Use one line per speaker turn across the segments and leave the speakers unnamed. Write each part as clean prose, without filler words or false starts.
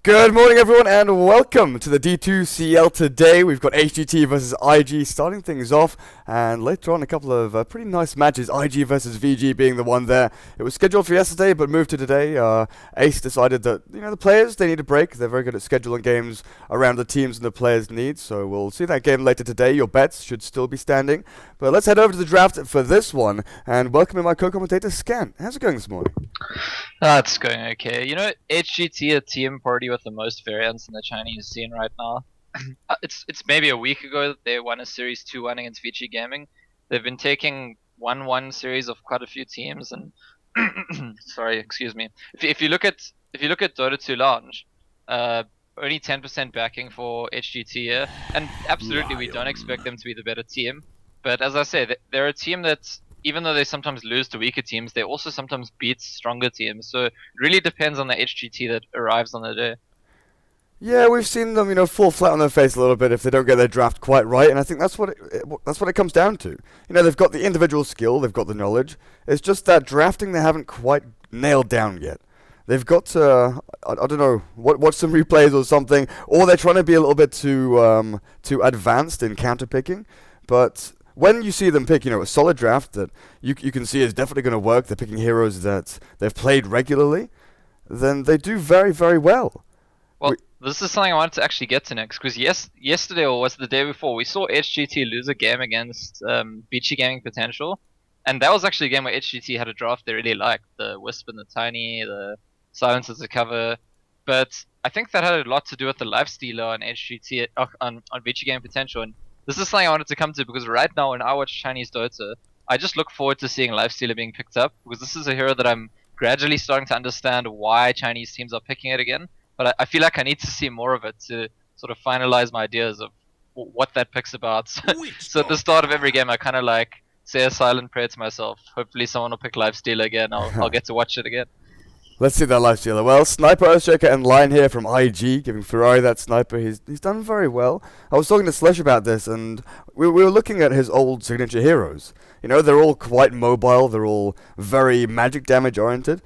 Good morning, everyone, and welcome to the D2CL. Today we've got HGT versus IG starting things off, and later on a couple of pretty nice matches, IG versus VG being the one there. It was scheduled for yesterday but moved to today. Ace decided that, the players, they need a break. They're very good at scheduling games around the teams and the players' needs, so we'll see that game later today. Your bets should still be standing. But let's head over to the draft for this one, and welcome in my co-commentator, Scan. How's it going this morning?
It's going okay. HGT, a team party with the most variance in the Chinese scene right now. It's maybe a week ago that they won a series 2-1 against Vici Gaming. They've been taking 1-1 series of quite a few teams, and sorry, excuse me. If you look at Dota 2 Lounge, only 10% backing for HGT here, and absolutely we don't expect them to be the better team. But as I say, they're a team that's, even though they sometimes lose to weaker teams, they also sometimes beat stronger teams. So it really depends on the HGT that arrives on the day.
Yeah, we've seen them, fall flat on their face a little bit if they don't get their draft quite right, and I think that's what it comes down to. They've got the individual skill, they've got the knowledge. It's just that drafting they haven't quite nailed down yet. They've got to, I don't know, watch some replays or something, or they're trying to be a little bit too advanced in counter picking. But when you see them pick, a solid draft that you can see is definitely going to work, they're picking heroes that they've played regularly, then they do very, very well.
Well, this is something I wanted to actually get to next, because yesterday, or was it the day before, we saw HGT lose a game against Vici Gaming Potential, and that was actually a game where HGT had a draft they really liked, the Wisp and the Tiny, the Silence as a cover, but I think that had a lot to do with the Lifestealer on HGT, on Vici Gaming Potential, and this is something I wanted to come to, because right now when I watch Chinese Dota, I just look forward to seeing Lifestealer being picked up, because this is a hero that I'm gradually starting to understand why Chinese teams are picking it again. But I feel like I need to see more of it to sort of finalize my ideas of what that pick's about. So at the start of every game, I kind of like say a silent prayer to myself. Hopefully someone will pick Lifestealer again. I'll get to watch it again.
Let's see that Lifestealer. Well, Sniper, Earthshaker, and Lion here from IG, giving Ferrari that Sniper. He's done very well. I was talking to Slesh about this, and we were looking at his old signature heroes. They're all quite mobile. They're all very magic damage oriented.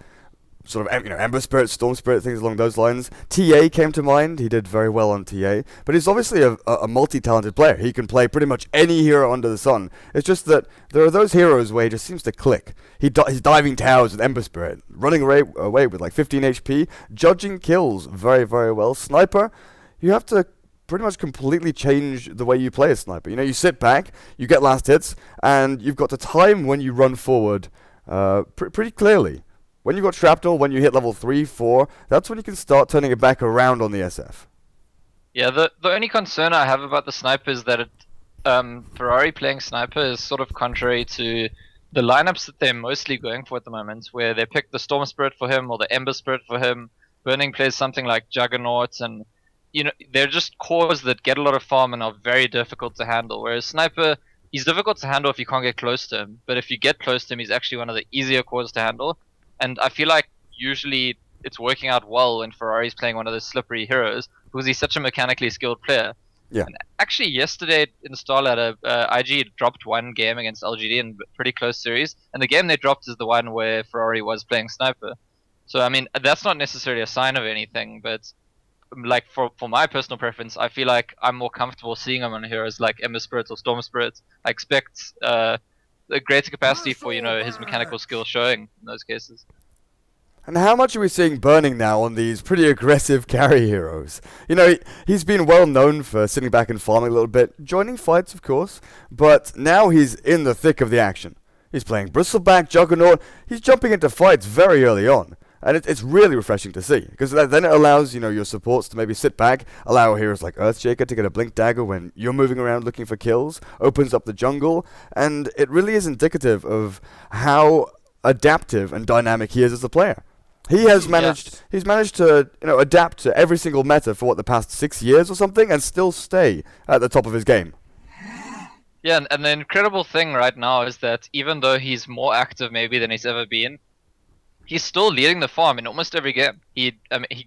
Sort of, Ember Spirit, Storm Spirit, things along those lines. TA came to mind. He did very well on TA. But he's obviously a multi-talented player. He can play pretty much any hero under the sun. It's just that there are those heroes where he just seems to click. He's diving towers with Ember Spirit, running away with like 15 HP, judging kills very, very well. Sniper, you have to pretty much completely change the way you play a sniper. You sit back, you get last hits, and you've got to time when you run forward pretty clearly. When you got shrapnel, when you hit level 3, 4, that's when you can start turning it back around on the SF.
Yeah, the only concern I have about the Sniper is that Ferrari playing Sniper is sort of contrary to the lineups that they're mostly going for at the moment, where they pick the Storm Spirit for him or the Ember Spirit for him. Burning plays something like Juggernaut, and they're just cores that get a lot of farm and are very difficult to handle. Whereas Sniper, he's difficult to handle if you can't get close to him, but if you get close to him, he's actually one of the easier cores to handle. And I feel like usually it's working out well when Ferrari's playing one of those slippery heroes because he's such a mechanically skilled player.
Yeah.
And actually, yesterday in the Star Ladder, IG dropped one game against LGD in a pretty close series, and the game they dropped is the one where Ferrari was playing Sniper. So I mean, that's not necessarily a sign of anything, but like for my personal preference, I feel like I'm more comfortable seeing him on heroes like Ember Spirit or Storm Spirit. I expect a greater capacity for his mechanical skill showing in those cases.
And how much are we seeing Burning now on these pretty aggressive carry heroes? He's been well known for sitting back and farming a little bit, joining fights of course, but now he's in the thick of the action. He's playing Bristleback, Juggernaut, he's jumping into fights very early on. And it's really refreshing to see, because then it allows, your supports to maybe sit back, allow heroes like Earthshaker to get a Blink Dagger when you're moving around looking for kills, opens up the jungle, and it really is indicative of how adaptive and dynamic he is as a player. He's managed to, adapt to every single meta for the past 6 years or something, and still stay at the top of his game.
Yeah, and the incredible thing right now is that even though he's more active maybe than he's ever been, he's still leading the farm in almost every game. He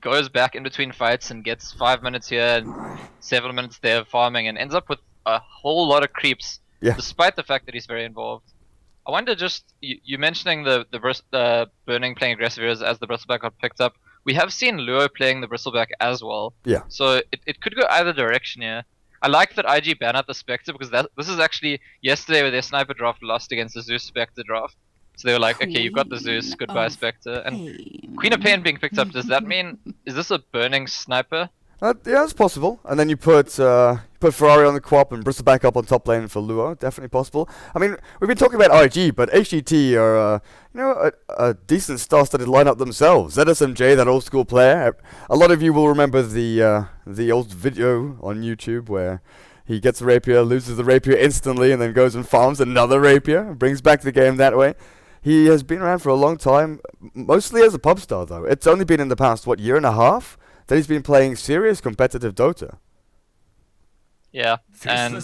goes back in between fights and gets 5 minutes here and 7 minutes there of farming and ends up with a whole lot of creeps, despite the fact that he's very involved. I wonder, just you mentioning the Burning playing aggressive heroes as the Bristleback got picked up. we have seen Luo playing the Bristleback as well.
Yeah.
So it could go either direction here. I like that IG banned out the Spectre because this is actually yesterday where their sniper draft lost against the Zeus Spectre draft. So they were like, okay, you've got the Zeus, goodbye Spectre. And Queen of Pain being picked up, does that mean, is this a burning sniper?
Yeah, it's possible. And then you put Ferrari on the quap and Bristleback up on top lane for Luo. Definitely possible. I mean, we've been talking about IG, but HGT are a decent star-studded lineup themselves. ZSMJ, that old school player. A lot of you will remember the old video on YouTube where he gets a rapier, loses the rapier instantly, and then goes and farms another rapier, brings back the game that way. He has been around for a long time, mostly as a pub star though. It's only been in the past year and a half that he's been playing serious competitive Dota.
Yeah, and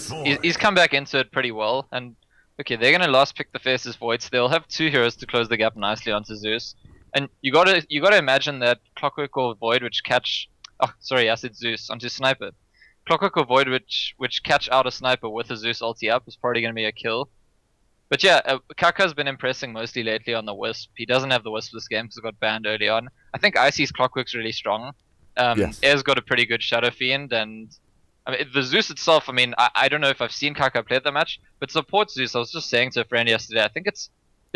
he's come back into it pretty well. And okay, they're gonna last pick the Faces Voids. They'll have 2 heroes to close the gap nicely onto Zeus. And you gotta imagine that Clockwork or Void which catch I said Zeus onto Sniper. Clockwork or Void which catch out a Sniper with a Zeus ulti up is probably gonna be a kill. But yeah, Kaka's been impressing mostly lately on the Wisp. He doesn't have the Wisp this game because it got banned early on. I think Icy's Clockwork's really strong.
Yes.
Air's got a pretty good Shadow Fiend, and I mean, the Zeus itself, I mean, I don't know if I've seen Kaka play that much, but support Zeus, I was just saying to a friend yesterday, I think it's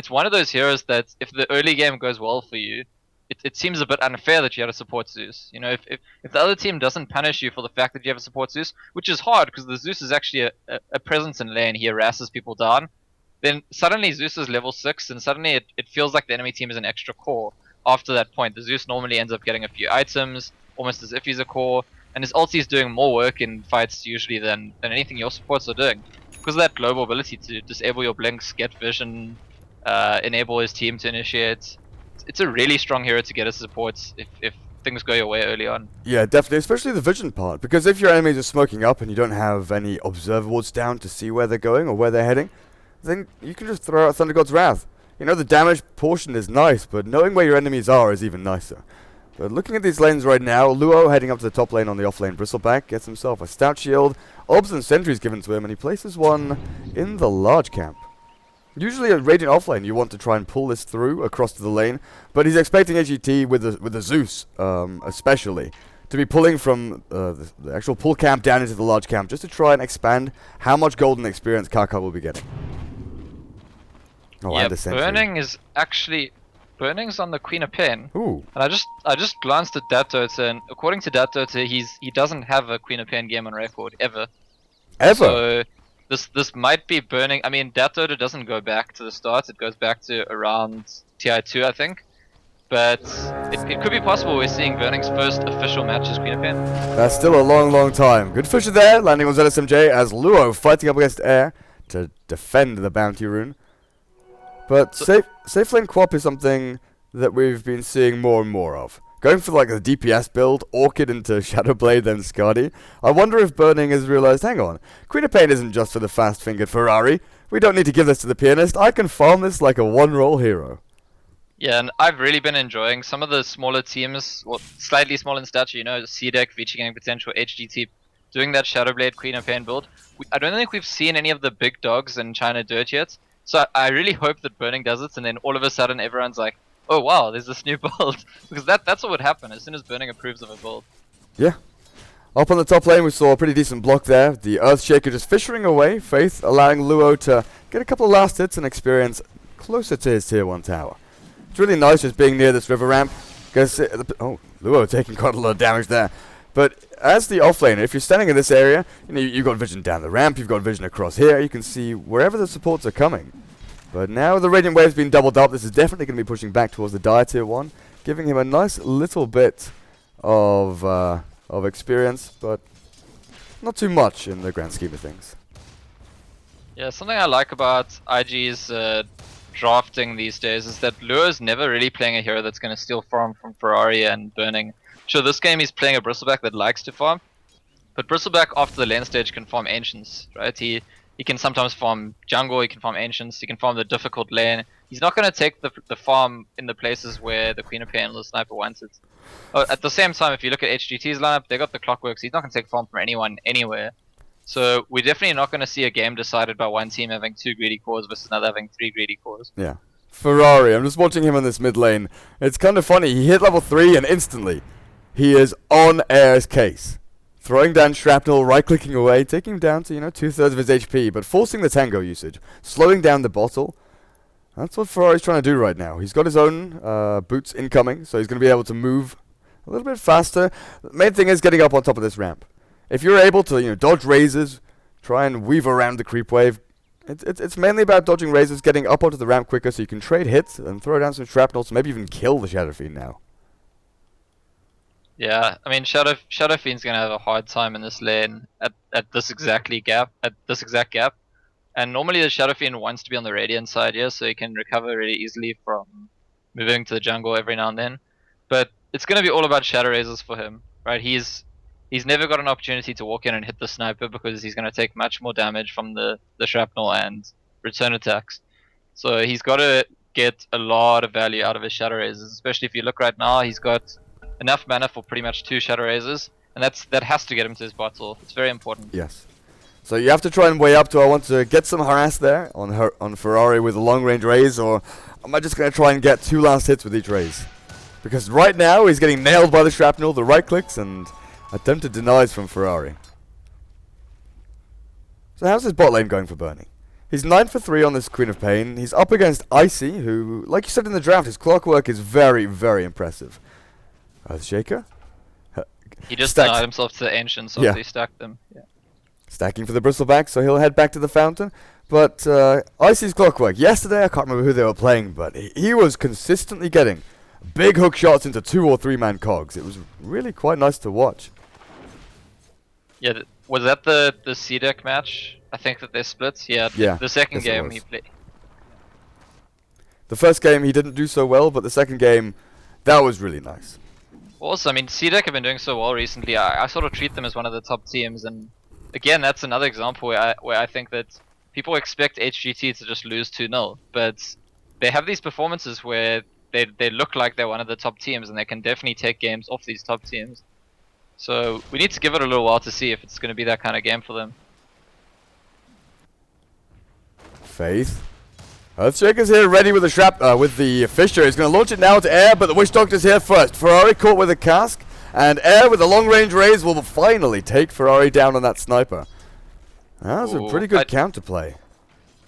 one of those heroes that if the early game goes well for you, it seems a bit unfair that you have to support Zeus. You know, if the other team doesn't punish you for the fact that you have to support Zeus, which is hard because the Zeus is actually a presence in lane, he harasses people down, then suddenly Zeus is level 6, and suddenly it feels like the enemy team is an extra core. After that point, the Zeus normally ends up getting a few items, almost as if he's a core, and his ulti is doing more work in fights usually than anything your supports are doing. Because of that global ability to disable your blinks, get vision, enable his team to initiate. It's a really strong hero to get as supports if things go your way early on.
Yeah, definitely, especially the vision part, because if your enemies are smoking up and you don't have any observables down to see where they're going or where they're heading, then you can just throw out Thunder God's Wrath. You know, the damage portion is nice, but knowing where your enemies are is even nicer. But looking at these lanes right now, Luo heading up to the top lane on the off lane Bristleback gets himself a stout shield, obs and sentries given to him, and he places one in the large camp. Usually at Radiant offlane you want to try and pull this through across to the lane, but he's expecting HGT with the Zeus, especially, to be pulling from the actual pull camp down into the large camp just to try and expand how much golden experience Kaka will be getting. Oh,
yeah,
and a sentry.
Burning's on the Queen of Pain.
Ooh.
And I just glanced at Dota, and according to Dota, he doesn't have a Queen of Pain game on record ever.
Ever?
So this might be Burning. I mean, Dota doesn't go back to the start; it goes back to around TI2, I think. But it could be possible we're seeing Burning's first official match as Queen of Pain.
That's still a long, long time. Good Fisher there, landing on ZSMJ as Luo fighting up against Air to defend the bounty rune. But safe lane quap is something that we've been seeing more and more of. Going for like the DPS build, Orchid into Shadowblade, then Skadi. I wonder if Burning has realized, hang on, Queen of Pain isn't just for the fast-fingered Ferrari. We don't need to give this to the pianist. I can farm this like a one-roll hero.
Yeah, and I've really been enjoying some of the smaller teams, well, slightly smaller in stature, you know, CDEC, VG Gaming Potential, HGT, doing that Shadowblade Queen of Pain build. I don't think we've seen any of the big dogs in China do it yet. So I really hope that Burning does it, and then all of a sudden everyone's like, oh wow, there's this new build. Because that's what would happen as soon as Burning approves of a build.
Yeah. Up on the top lane we saw a pretty decent block there. The Earthshaker just fishing away, Faith allowing Luo to get a couple of last hits and experience closer to his tier 1 tower. It's really nice just being near this river ramp. Because Luo taking quite a lot of damage there. But as the offlaner, if you're standing in this area, you know, you've got vision down the ramp, you've got vision across here, you can see wherever the supports are coming. But now the Radiant Wave's been doubled up, this is definitely going to be pushing back towards the Dire tier 1, giving him a nice little bit of experience, but not too much in the grand scheme of things.
Yeah, something I like about IG's drafting these days is that Luo's never really playing a hero that's going to steal farm from Ferrari and Burning. Sure, this game he's playing a Bristleback that likes to farm, but Bristleback after the lane stage can farm Ancients, right? He can sometimes farm jungle, he can farm Ancients, he can farm the difficult lane. He's not going to take the farm in the places where the Queen of Pain or the Sniper wants it. At the same time, if you look at HGT's lineup, they got the Clockworks, he's not going to take farm from anyone, anywhere. So we're definitely not going to see a game decided by one team having 2 greedy cores versus another having 3 greedy cores.
Yeah. Ferrari, I'm just watching him on this mid lane. It's kind of funny. He hit level 3 and instantly he is on Air's case. Throwing down shrapnel, right-clicking away, taking him down to, 2/3 of his HP, but forcing the tango usage. Slowing down the bottle. That's what Ferrari's trying to do right now. He's got his own boots incoming, so he's going to be able to move a little bit faster. The main thing is getting up on top of this ramp. If you're able to, dodge razors, try and weave around the creep wave, it's mainly about dodging razors, getting up onto the ramp quicker so you can trade hits and throw down some shrapnel to maybe even kill the Shadow Fiend now.
Yeah, I mean Shadow Fiend's gonna have a hard time in this lane at this exact gap. And normally the Shadow Fiend wants to be on the Radiant side here, so he can recover really easily from moving to the jungle every now and then. But it's gonna be all about Shadow Razors for him, right? He's never got an opportunity to walk in and hit the sniper because he's gonna take much more damage from the shrapnel and return attacks. So he's got to get a lot of value out of his Shadow Razors, especially if you look right now, he's got enough mana for pretty much 2 Shadow Razors, and that has to get him to his bottle. It's very important.
Yes. So you have to try and weigh up, do I want to get some harass there on Ferrari with a long range raise, or am I just going to try and get 2 last hits with each raise? Because right now he's getting nailed by the shrapnel, the right clicks, and attempted denies from Ferrari. So how's his bot lane going for Burning? He's 9 for 3 on this Queen of Pain. He's up against Icy, who, like you said in the draft, his clockwork is very, very impressive. Earthshaker?
He just denied himself to the Ancients, so he stacked them. Yeah.
Stacking for the Bristleback, so he'll head back to the Fountain. But Icy's clockwork, yesterday I can't remember who they were playing, but he was consistently getting big hook shots into 2 or 3 man cogs. It was really quite nice to watch.
Yeah, was that the C-Deck match? I think that they split. Yeah, the second game he played.
The first game he didn't do so well, but the second game, that was really nice.
Also, I mean, C-Deck have been doing so well recently. I sort of treat them as one of the top teams, and again, that's another example where I think that people expect HGT to just lose 2-0, but they have these performances where they look like they're one of the top teams, and they can definitely take games off these top teams. So we need to give it a little while to see if it's going to be that kind of game for them.
Faith. Earthshaker's here, ready with the with the Fisher. He's going to launch it now to Air, but the Witch Doctor's here first. Ferrari caught with a cask, and Air with a long-range raise will finally take Ferrari down on that sniper. That was a pretty good counterplay.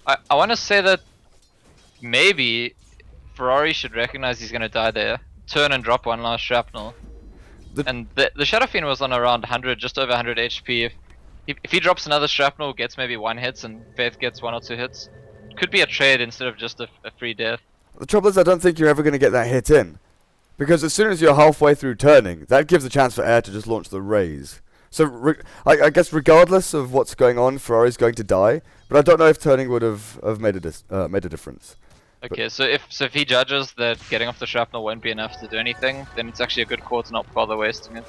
I want to say that maybe Ferrari should recognize he's going to die there, turn and drop one last shrapnel. And the Shadow Fiend was on around 100, just over 100 HP. If he drops another shrapnel, gets maybe 1 hit, and Faith gets 1 or 2 hits, it could be a trade instead of just a free death.
The trouble is I don't think you're ever going to get that hit in. Because as soon as you're halfway through turning, that gives a chance for Air to just launch the raise. So I guess regardless of what's going on, Ferrari's going to die. But I don't know if turning would have made a difference.
Okay, so if he judges that getting off the shrapnel won't be enough to do anything, then it's actually a good call to not bother wasting it.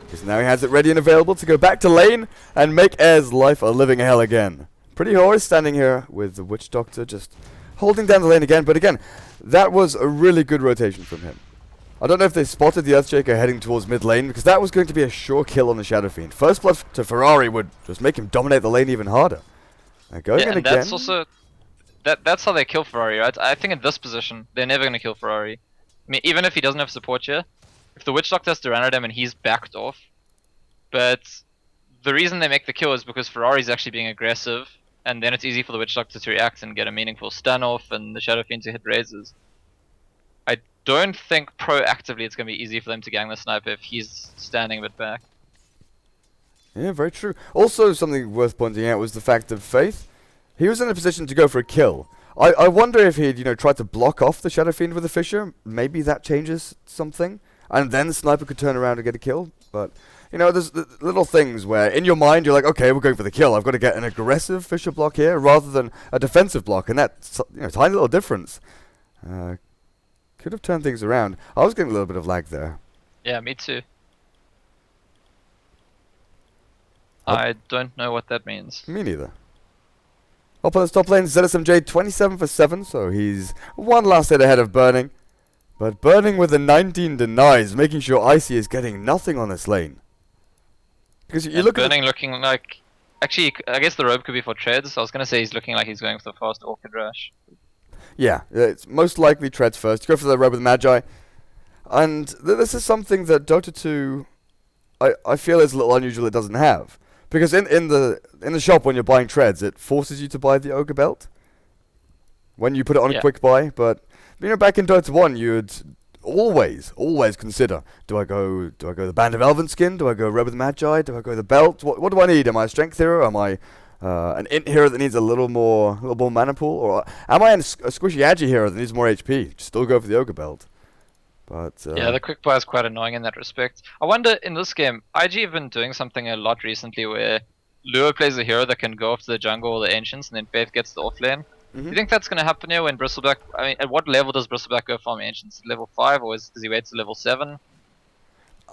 Because now he has it ready and available to go back to lane and make Air's life a living hell again. Pretty Horror standing here with the Witch Doctor just holding down the lane again. But again, that was a really good rotation from him. I don't know if they spotted the Earthshaker heading towards mid lane, because that was going to be a sure kill on the Shadow Fiend. First blood to Ferrari would just make him dominate the lane even harder. Now going in again.
That's also... That's how they kill Ferrari, right? I think in this position, they're never going to kill Ferrari. I mean, even if he doesn't have support here, if the Witch Doctor has to run at him and he's backed off, but the reason they make the kill is because Ferrari's actually being aggressive, and then it's easy for the Witch Doctor to react and get a meaningful stun off, and the Shadow Fiend to hit razors. I don't think proactively it's going to be easy for them to gang the sniper if he's standing a bit back.
Yeah, very true. Also, something worth pointing out was the fact of Faith. He was in a position to go for a kill. I wonder if he'd, tried to block off the Shadow Fiend with a Fisher. Maybe that changes something. And then the sniper could turn around and get a kill. But, there's little things where in your mind you're like, okay, we're going for the kill. I've got to get an aggressive Fisher block here rather than a defensive block. And that's, tiny little difference. Could have turned things around. I was getting a little bit of lag there.
Yeah, me too. I don't know what that means.
Me neither. Up on the top lane, ZSMJ 27 for 7, so he's one last hit ahead of Burning. But Burning with the 19 denies, making sure Icy is getting nothing on this lane. Because you look
Burning looking like... Actually, I guess the robe could be for trades. I was going to say he's looking like he's going for the fast Orchid Rush.
Yeah, it's most likely treads first. Go for the red with Magi. And this is something that Dota 2, I feel is a little unusual it doesn't have. Because in the shop when you're buying treads, it forces you to buy the Ogre Belt when you put it on
Yeah.
quick buy. But back in Dota 1, you'd always consider: do I go the Band of Elven skin? Do I go red with Magi? Do I go the belt? What do I need? Am I a strength hero? Am I an int hero that needs a little more mana pool, or am I a squishy agi hero that needs more HP? Still go for the Ogre Belt. But
Yeah, the quick buy is quite annoying in that respect. I wonder in this game, IG have been doing something a lot recently where Lua plays a hero that can go after the jungle or the ancients, and then Faith gets the offlane. Do you think that's going to happen here when Bristleback? I mean, at what level does Bristleback go farm ancients? Level 5, or does he wait to level 7?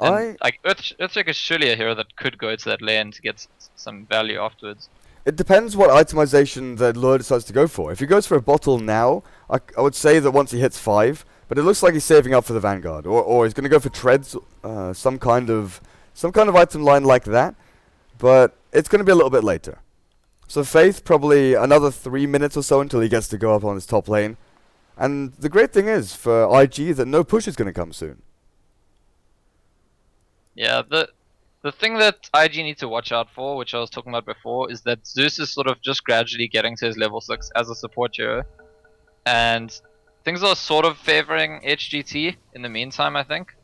And like Earthshake is surely a hero that could go to that lane to get some value afterwards.
It depends what itemization the Lure decides to go for. If he goes for a bottle now, I would say that once he hits 5, but it looks like he's saving up for the Vanguard, or he's going to go for treads, some kind of item line like that. But it's going to be a little bit later. So Faith probably another 3 minutes or so until he gets to go up on his top lane. And the great thing is for IG that no push is going to come soon.
Yeah, the thing that IG need to watch out for, which I was talking about before, is that Zeus is sort of just gradually getting to his level 6 as a support hero. And things are sort of favoring HGT in the meantime, I think.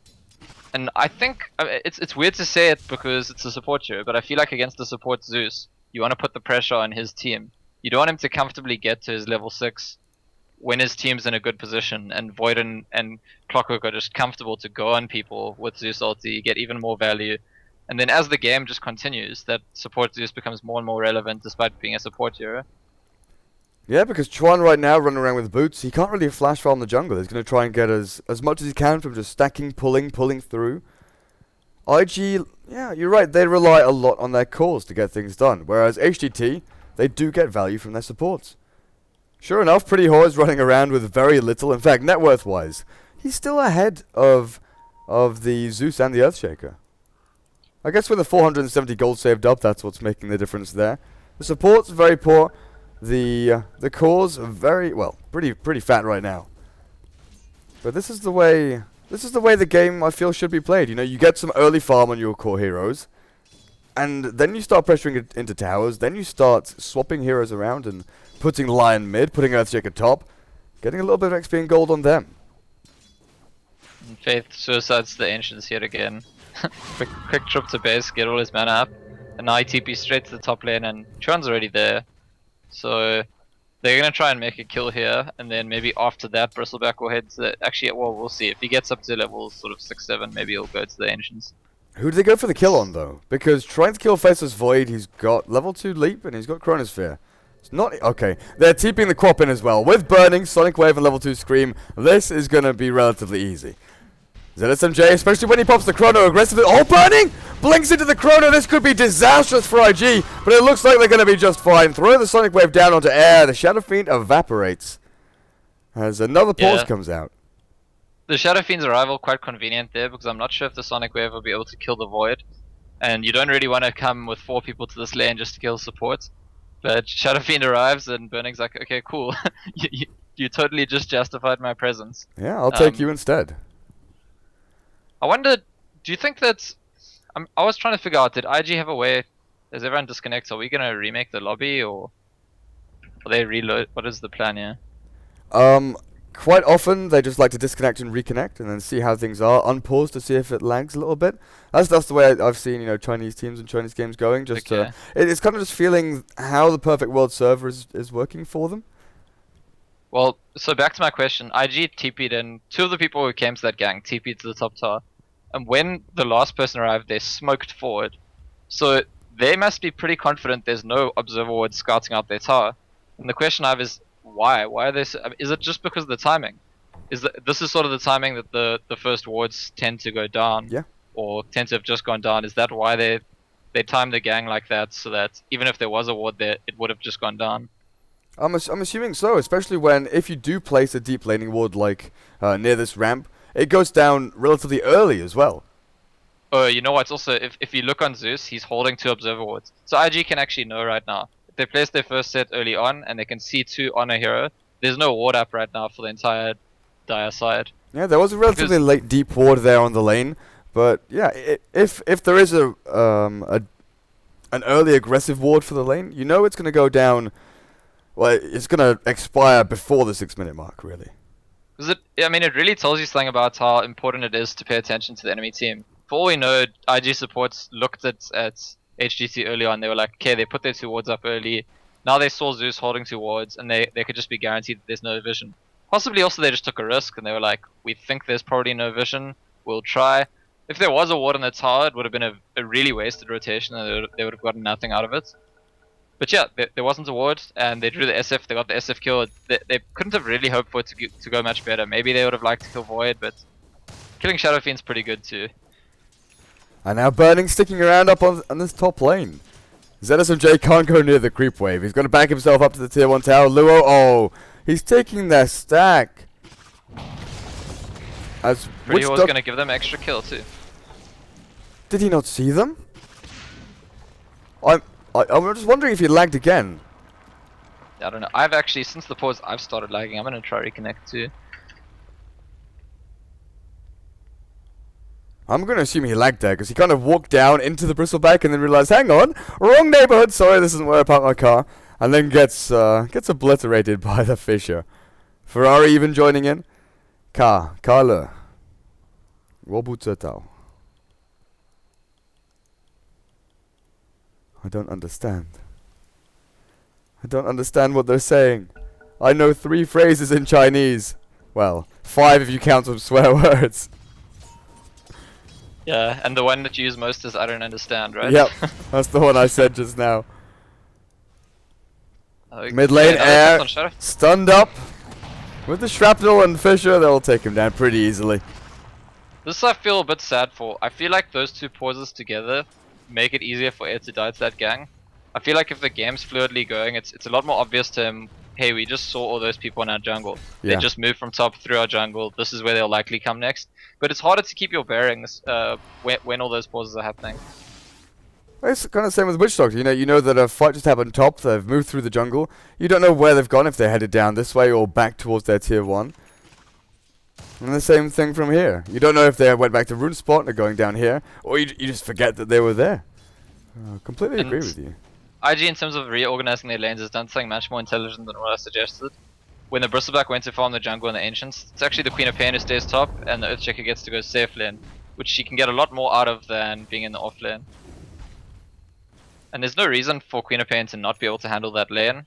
And I think it's weird to say it because it's a support hero, but I feel like against the support Zeus, you want to put the pressure on his team. You don't want him to comfortably get to his level 6 when his team's in a good position, and Void and Clockwork are just comfortable to go on people with Zeus ulti, get even more value. And then as the game just continues, that support Zeus becomes more and more relevant despite being a support hero.
Yeah, because Chuan right now running around with boots, he can't really flash farm the jungle. He's going to try and get as much as he can from just stacking, pulling through. IG, yeah, you're right, they rely a lot on their cores to get things done, whereas HGT, they do get value from their supports. Sure enough, Pretty Whore is running around with very little. In fact, net worth-wise, he's still ahead of the Zeus and the Earthshaker. I guess with the 470 gold saved up, that's what's making the difference there. The support's very poor. The cores are very, well, pretty fat right now. But this is the way the game, I feel, should be played. You know, you get some early farm on your core heroes, and then you start pressuring it into towers, then you start swapping heroes around and putting Lion mid, putting Earthshaker top, getting a little bit of XP and gold on them.
And Faith suicides the ancients yet again. quick trip to base, get all his mana up, and now he TP straight to the top lane, and Chuan's already there. So they're gonna try and make a kill here, and then maybe after that Bristleback will head to actually, well, we'll see. If he gets up to level sort of 6-7, maybe he'll go to the ancients.
Who do they go for the kill on, though? Because trying to kill Faceless Void, he's got level 2 Leap, and he's got Chronosphere. It's not... Okay, they're TPing the Quap in as well. With Burning, Sonic Wave, and level 2 Scream, this is going to be relatively easy. ZSMJ, especially when he pops the Chrono aggressively... Oh, Burning! Blinks into the Chrono. This could be disastrous for IG, but it looks like they're going to be just fine. Throw the Sonic Wave down onto air. The Shadow Fiend evaporates as another pause comes out.
The Shadow Fiend's arrival quite convenient there, because I'm not sure if the Sonic Wave will be able to kill the Void. And you don't really want to come with 4 people to this lane just to kill support. But Shadow Fiend arrives and Burning's like, okay, cool. you totally just justified my presence.
Yeah, I'll take you instead.
I wonder, do you think that... I was trying to figure out, did IG have a way... Does everyone disconnect? Are we going to remake the lobby, or... Will they reload? What is the plan here?
Quite often they just like to disconnect and reconnect and then see how things are, unpause to see if it lags a little bit. That's the way I've seen, you know, Chinese teams and Chinese games going. Just
Okay.
It's kind of just feeling how the perfect world server is working for them.
Well, so back to my question. IG TP'd in. 2 of the people who came to that gang TP'd to the top tower. And when the last person arrived, they smoked forward. So they must be pretty confident there's no observer ward scouting out their tower. And the question I have is, why? Why are they? Is it just because of the timing? This is sort of the timing that the first wards tend to go down, or tend to have just gone down. Is that why they timed the gang like that, so that even if there was a ward there, it would have just gone down?
I'm assuming so, especially when if you do place a deep laning ward like near this ramp, it goes down relatively early as well.
Oh, you know what? Also, if you look on Zeus, he's holding 2 observer wards, so IG can actually know right now. If they place their first set early on and they can see 2 on a hero, there's no ward up right now for the entire Dire side.
Yeah, there was a relatively late deep ward there on the lane, but yeah, if there is an early aggressive ward for the lane, you know it's going to go down. Well, it's going to expire before the 6-minute mark, really.
I mean, it really tells you something about how important it is to pay attention to the enemy team. For all we know, IG supports looked at HGT early on. They were like, okay, they put their 2 wards up early. Now they saw Zeus holding 2 wards, and they could just be guaranteed that there's no vision. Possibly also they just took a risk, and they were like, we think there's probably no vision. We'll try. If there was a ward on the tower, it would have been a really wasted rotation, and they would have gotten nothing out of it. But yeah, there wasn't a ward, and they drew the SF. They got the SF kill. They couldn't have really hoped for it to go much better. Maybe they would have liked to kill Void, but killing Shadow Fiend's pretty good too.
And now Burning sticking around up on this top lane. ZSMJ can't go near the creep wave. He's going to back himself up to the tier 1 tower. Luo, oh, he's taking their stack. As
Pretty was going to give them extra kill too.
Did he not see them? I'm just wondering if he lagged again.
I don't know. I've actually, since the pause, I've started lagging. I'm going to try reconnect too.
I'm going to assume he lagged there because he kind of walked down into the bristleback and then realized, hang on, wrong neighborhood, sorry, this isn't where I parked my car. And then gets obliterated by the Fisher. Ferrari even joining in. Karle. Wobuzetao. I don't understand. I don't understand what they're saying. I know 3 phrases in Chinese. Well, 5 if you count some swear words.
Yeah, and the one that you use most is I don't understand, right?
Yep, that's the one I said just now.
Okay,
Mid lane air, stunned up. With the shrapnel and Fisher, they'll take him down pretty easily.
This I feel a bit sad for. I feel like those 2 pauses together make it easier for Air to die to that gang. I feel like if the game's fluidly going, it's a lot more obvious to him, hey, we just saw all those people in our jungle. Yeah. They just moved from top through our jungle. This is where they'll likely come next. But it's harder to keep your bearings when all those pauses are happening.
It's kind of the same with Witch Doctor. You know that a fight just happened top, they've moved through the jungle. You don't know where they've gone, if they're headed down this way or back towards their tier 1. And the same thing from here. You don't know if they went back to Rune Spot and are going down here, or you just forget that they were there. Completely agree with you.
IG, in terms of reorganizing their lanes, has done something much more intelligent than what I suggested. When the Bristleback went to farm the jungle and the Ancients, it's actually the Queen of Pain who stays top, and the Earthshaker gets to go safe lane, which she can get a lot more out of than being in the off lane. And there's no reason for Queen of Pain to not be able to handle that lane.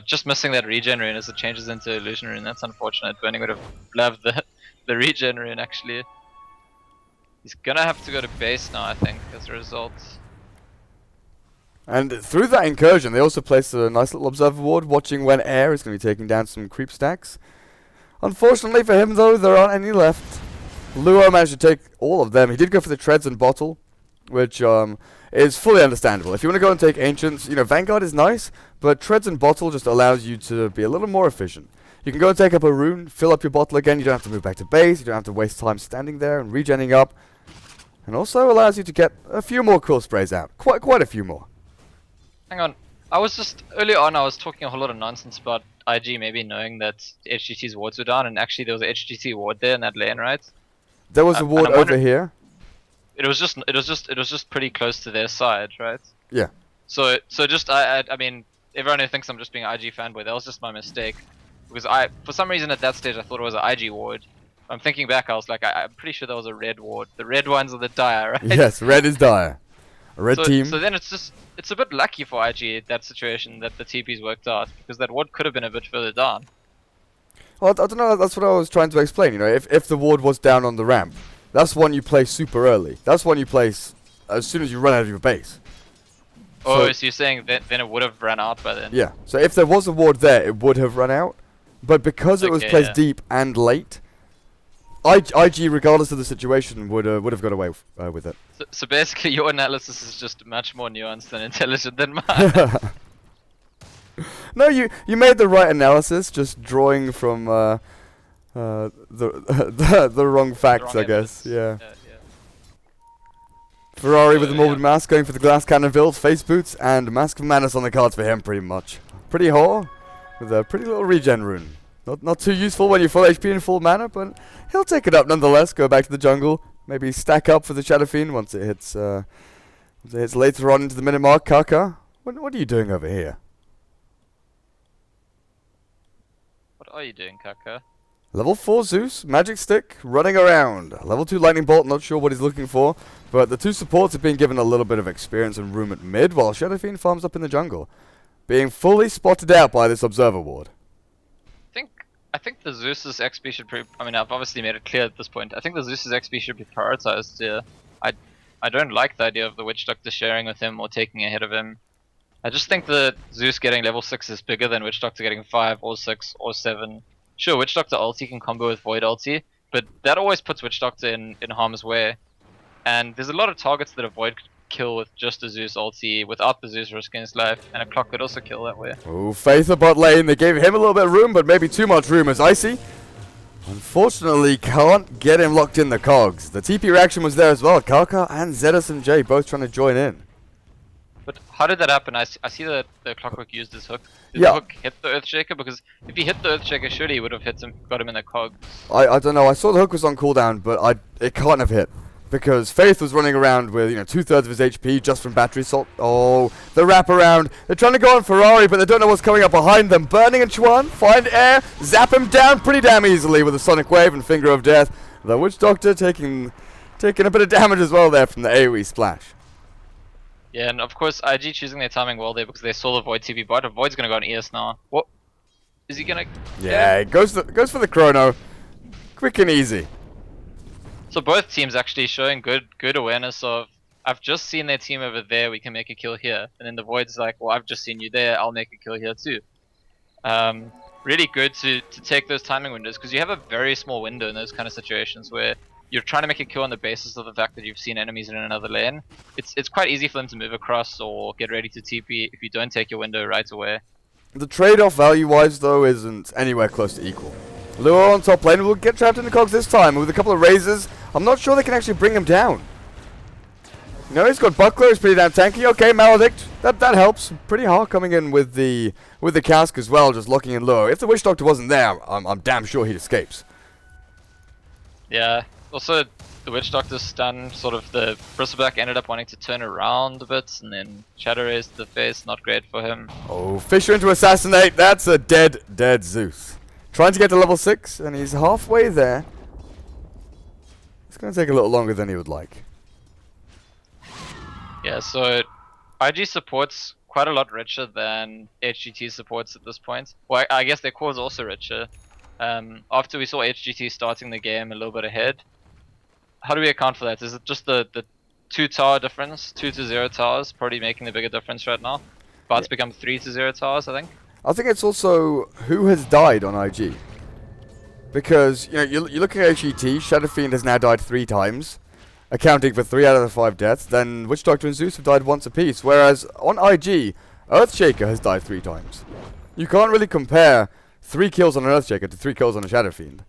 Just missing that regen rune as it changes into illusion rune, that's unfortunate. Burning would have loved the regen rune actually. He's gonna have to go to base now, I think, as a result.
And through that incursion, they also placed a nice little observer ward, watching when Air is going to be taking down some creep stacks. Unfortunately for him, though, there aren't any left. Luo managed to take all of them. He did go for the treads and bottle, which is fully understandable. If you want to go and take Ancients, Vanguard is nice, but treads and bottle just allows you to be a little more efficient. You can go and take up a rune, fill up your bottle again. You don't have to move back to base. You don't have to waste time standing there and regenning up. And also allows you to get a few more cool sprays out. Quite a few more.
Hang on, earlier on I was talking a whole lot of nonsense about IG maybe knowing that HGT's wards were down, and actually there was a HGT ward there in that lane, right?
There was a ward over here.
It was just pretty close to their side, right?
Yeah.
So just I mean, everyone who thinks I'm just being an IG fanboy, that was just my mistake, because for some reason at that stage I thought it was an IG ward. I'm thinking back, I was like, I'm pretty sure that was a red ward. The red ones are the Dire, right?
Yes, red is Dire. A red team.
So then it's a bit lucky for IG that situation that the TP's worked out, because that ward could have been a bit further down.
Well, I don't know, that's what I was trying to explain, if the ward was down on the ramp, that's one you place super early. That's one you place as soon as you run out of your base.
Oh, so you're saying that then it would have run out by then?
Yeah, so if there was a ward there, it would have run out, but because it was placed deep and late, IG, regardless of the situation, would have got away with it.
So basically, your analysis is just much more nuanced and intelligent than mine.
No, you made the right analysis, just drawing from the wrong facts, I guess. Yeah. Ferrari with the Morbid Mask going for the Glass Cannon build, face boots, and Mask of Madness on the cards for him, pretty much. Pretty whore. with a pretty little regen rune. Not too useful when you're full HP and full mana, but he'll take it up nonetheless. Go back to the jungle, maybe stack up for the Shadow Fiend once it hits later on into the minute mark. Kaka, what are you doing over here?
What are you doing, Kaka?
Level 4 Zeus, Magic Stick, running around. Level 2 Lightning Bolt, not sure what he's looking for, but the two supports have been given a little bit of experience and room at mid, while Shadow Fiend farms up in the jungle, being fully spotted out by this Observer Ward.
I think the Zeus's XP should I've obviously made it clear at this point. I think the Zeus's XP should be prioritized here. I don't like the idea of the Witch Doctor sharing with him or taking ahead of him. I just think the Zeus getting level 6 is bigger than Witch Doctor getting 5 or 6 or 7. Sure, Witch Doctor ulti can combo with Void ulti, but that always puts Witch Doctor in harm's way. And there's a lot of targets that a Void could kill with just a Zeus ulti without the Zeus risking his life, and a Clock could also kill that way.
Oh, Faith of bot lane. They gave him a little bit of room, but maybe too much room as Icy unfortunately can't get him locked in the cogs. The TP reaction was there as well. Kaka and Zedus and Jay both trying to join in.
But how did that happen? I see that the Clockwork used his hook. Did
Yeah.
the hook hit the Earthshaker? Because if he hit the Earthshaker, surely he would have got him in the cogs.
I don't know. I saw the hook was on cooldown, but it can't have hit. Because Faith was running around with, 2/3 of his HP just from battery salt. Oh, the wraparound. They're trying to go on Ferrari, but they don't know what's coming up behind them. Burning and Chuan, find air, zap him down pretty damn easily with a Sonic Wave and Finger of Death. The Witch Doctor taking a bit of damage as well there from the AoE splash.
Yeah, and of course IG choosing their timing well there because they saw the Void TP bot. Void's gonna go on ES now. What? Is he gonna...
Yeah, it goes for the chrono. Quick and easy.
So both teams actually showing good awareness of, I've just seen their team over there, we can make a kill here. And then the Void's like, well, I've just seen you there, I'll make a kill here too. Really good to take those timing windows, because you have a very small window in those kind of situations where you're trying to make a kill on the basis of the fact that you've seen enemies in another lane. It's quite easy for them to move across or get ready to TP if you don't take your window right away.
The trade-off value-wise, though, isn't anywhere close to equal. Lure on top lane will get trapped in the cogs this time with a couple of razors. I'm not sure they can actually bring him down. He's got Buckler, he's pretty damn tanky. Okay, Maledict, that helps. Pretty hard coming in with the cask as well, just locking in Lure. If the Witch Doctor wasn't there, I'm damn sure he escapes.
Yeah, also the Witch Doctor's stun, sort of the Bristleback ended up wanting to turn around a bit, and then Shadow Rays to the face, not great for him.
Oh, Fisher into Assassinate, that's a dead Zeus. Trying to get to level 6, and he's halfway there. It's going to take a little longer than he would like.
Yeah, so IG support's quite a lot richer than HGT supports at this point. Well, I guess their core is also richer. After we saw HGT starting the game a little bit ahead, how do we account for that? Is it just the 2 tower difference? 2 to 0 towers probably making the bigger difference right now? About to become 3 to 0 towers, I think.
I think it's also who has died on IG. Because, you look at HGT, Shadow Fiend has now died 3 times, accounting for 3 out of the 5 deaths. Then Witch Doctor and Zeus have died once apiece, whereas on IG, Earthshaker has died 3 times. You can't really compare 3 kills on an Earthshaker to 3 kills on a Shadow Fiend.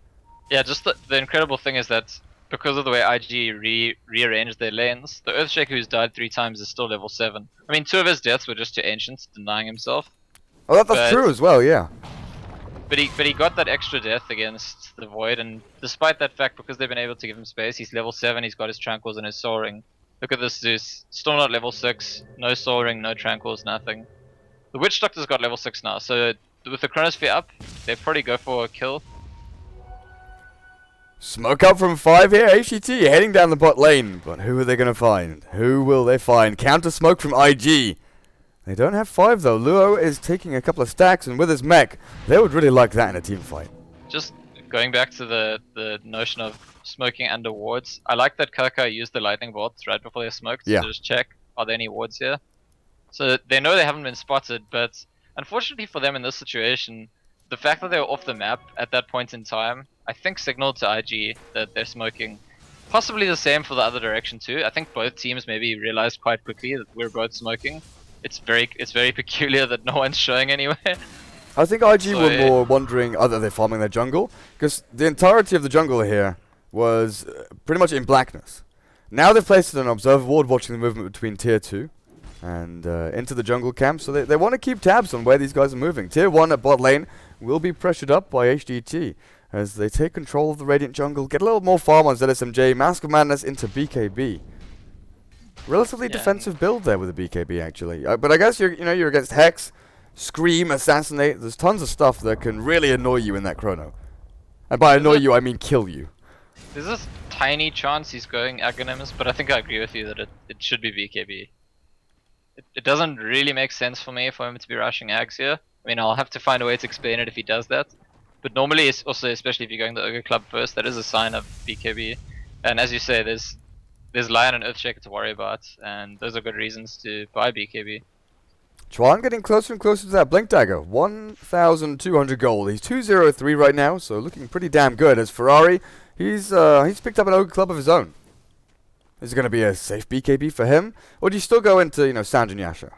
Yeah, just the incredible thing is that because of the way IG rearranged their lanes, the Earthshaker who's died 3 times is still level 7. I mean, 2 of his deaths were just to Ancients denying himself.
Oh, that's true as well, yeah.
But he got that extra death against the Void, and despite that fact, because they've been able to give him space, he's level 7, he's got his Tranquils and his Soul Ring. Look at this Zeus, still not level 6, no Soul Ring, no Tranquils, nothing. The Witch Doctor's got level 6 now, so with the Chronosphere up, they probably go for a kill.
Smoke up from 5 here, HGT heading down the bot lane, but who are they going to find? Who will they find? Counter smoke from IG. They don't have 5 though. Luo is taking a couple of stacks, and with his mech, they would really like that in a team fight.
Just going back to the notion of smoking under wards, I like that Kaka used the lightning bolts right before they smoked to just check, are there any wards here? So they know they haven't been spotted, but unfortunately for them in this situation, the fact that they were off the map at that point in time, I think signaled to IG that they're smoking. Possibly the same for the other direction too. I think both teams maybe realized quite quickly that we're both smoking. It's very peculiar that no one's showing anywhere.
I think IG were more wondering, are they farming their jungle? Because the entirety of the jungle here was pretty much in blackness. Now they've placed an observer ward watching the movement between tier 2. and into the jungle camp. So they want to keep tabs on where these guys are moving. Tier 1 at bot lane will be pressured up by HGT as they take control of the Radiant jungle, get a little more farm on ZSMJ, Mask of Madness into BKB. Relatively defensive build there with the BKB actually. But I guess you're against Hex, Scream, Assassinate. There's tons of stuff that can really annoy you in that chrono. And by annoy you, I mean kill you.
There's this tiny chance he's going Aghanimus, but I think I agree with you that it should be BKB. It doesn't really make sense for me for him to be rushing Ags here. I mean, I'll have to find a way to explain it if he does that. But normally, it's also, especially if you're going the Ogre Club first, that is a sign of BKB. And as you say, there's Lion and Earthshaker to worry about, and those are good reasons to buy BKB.
Chuan getting closer and closer to that Blink Dagger. 1,200 gold. He's 203 right now, so looking pretty damn good. As Ferrari, he's picked up an Ogre Club of his own. Is it going to be a safe BKB for him? Or do you still go into, Sanj and Yasha?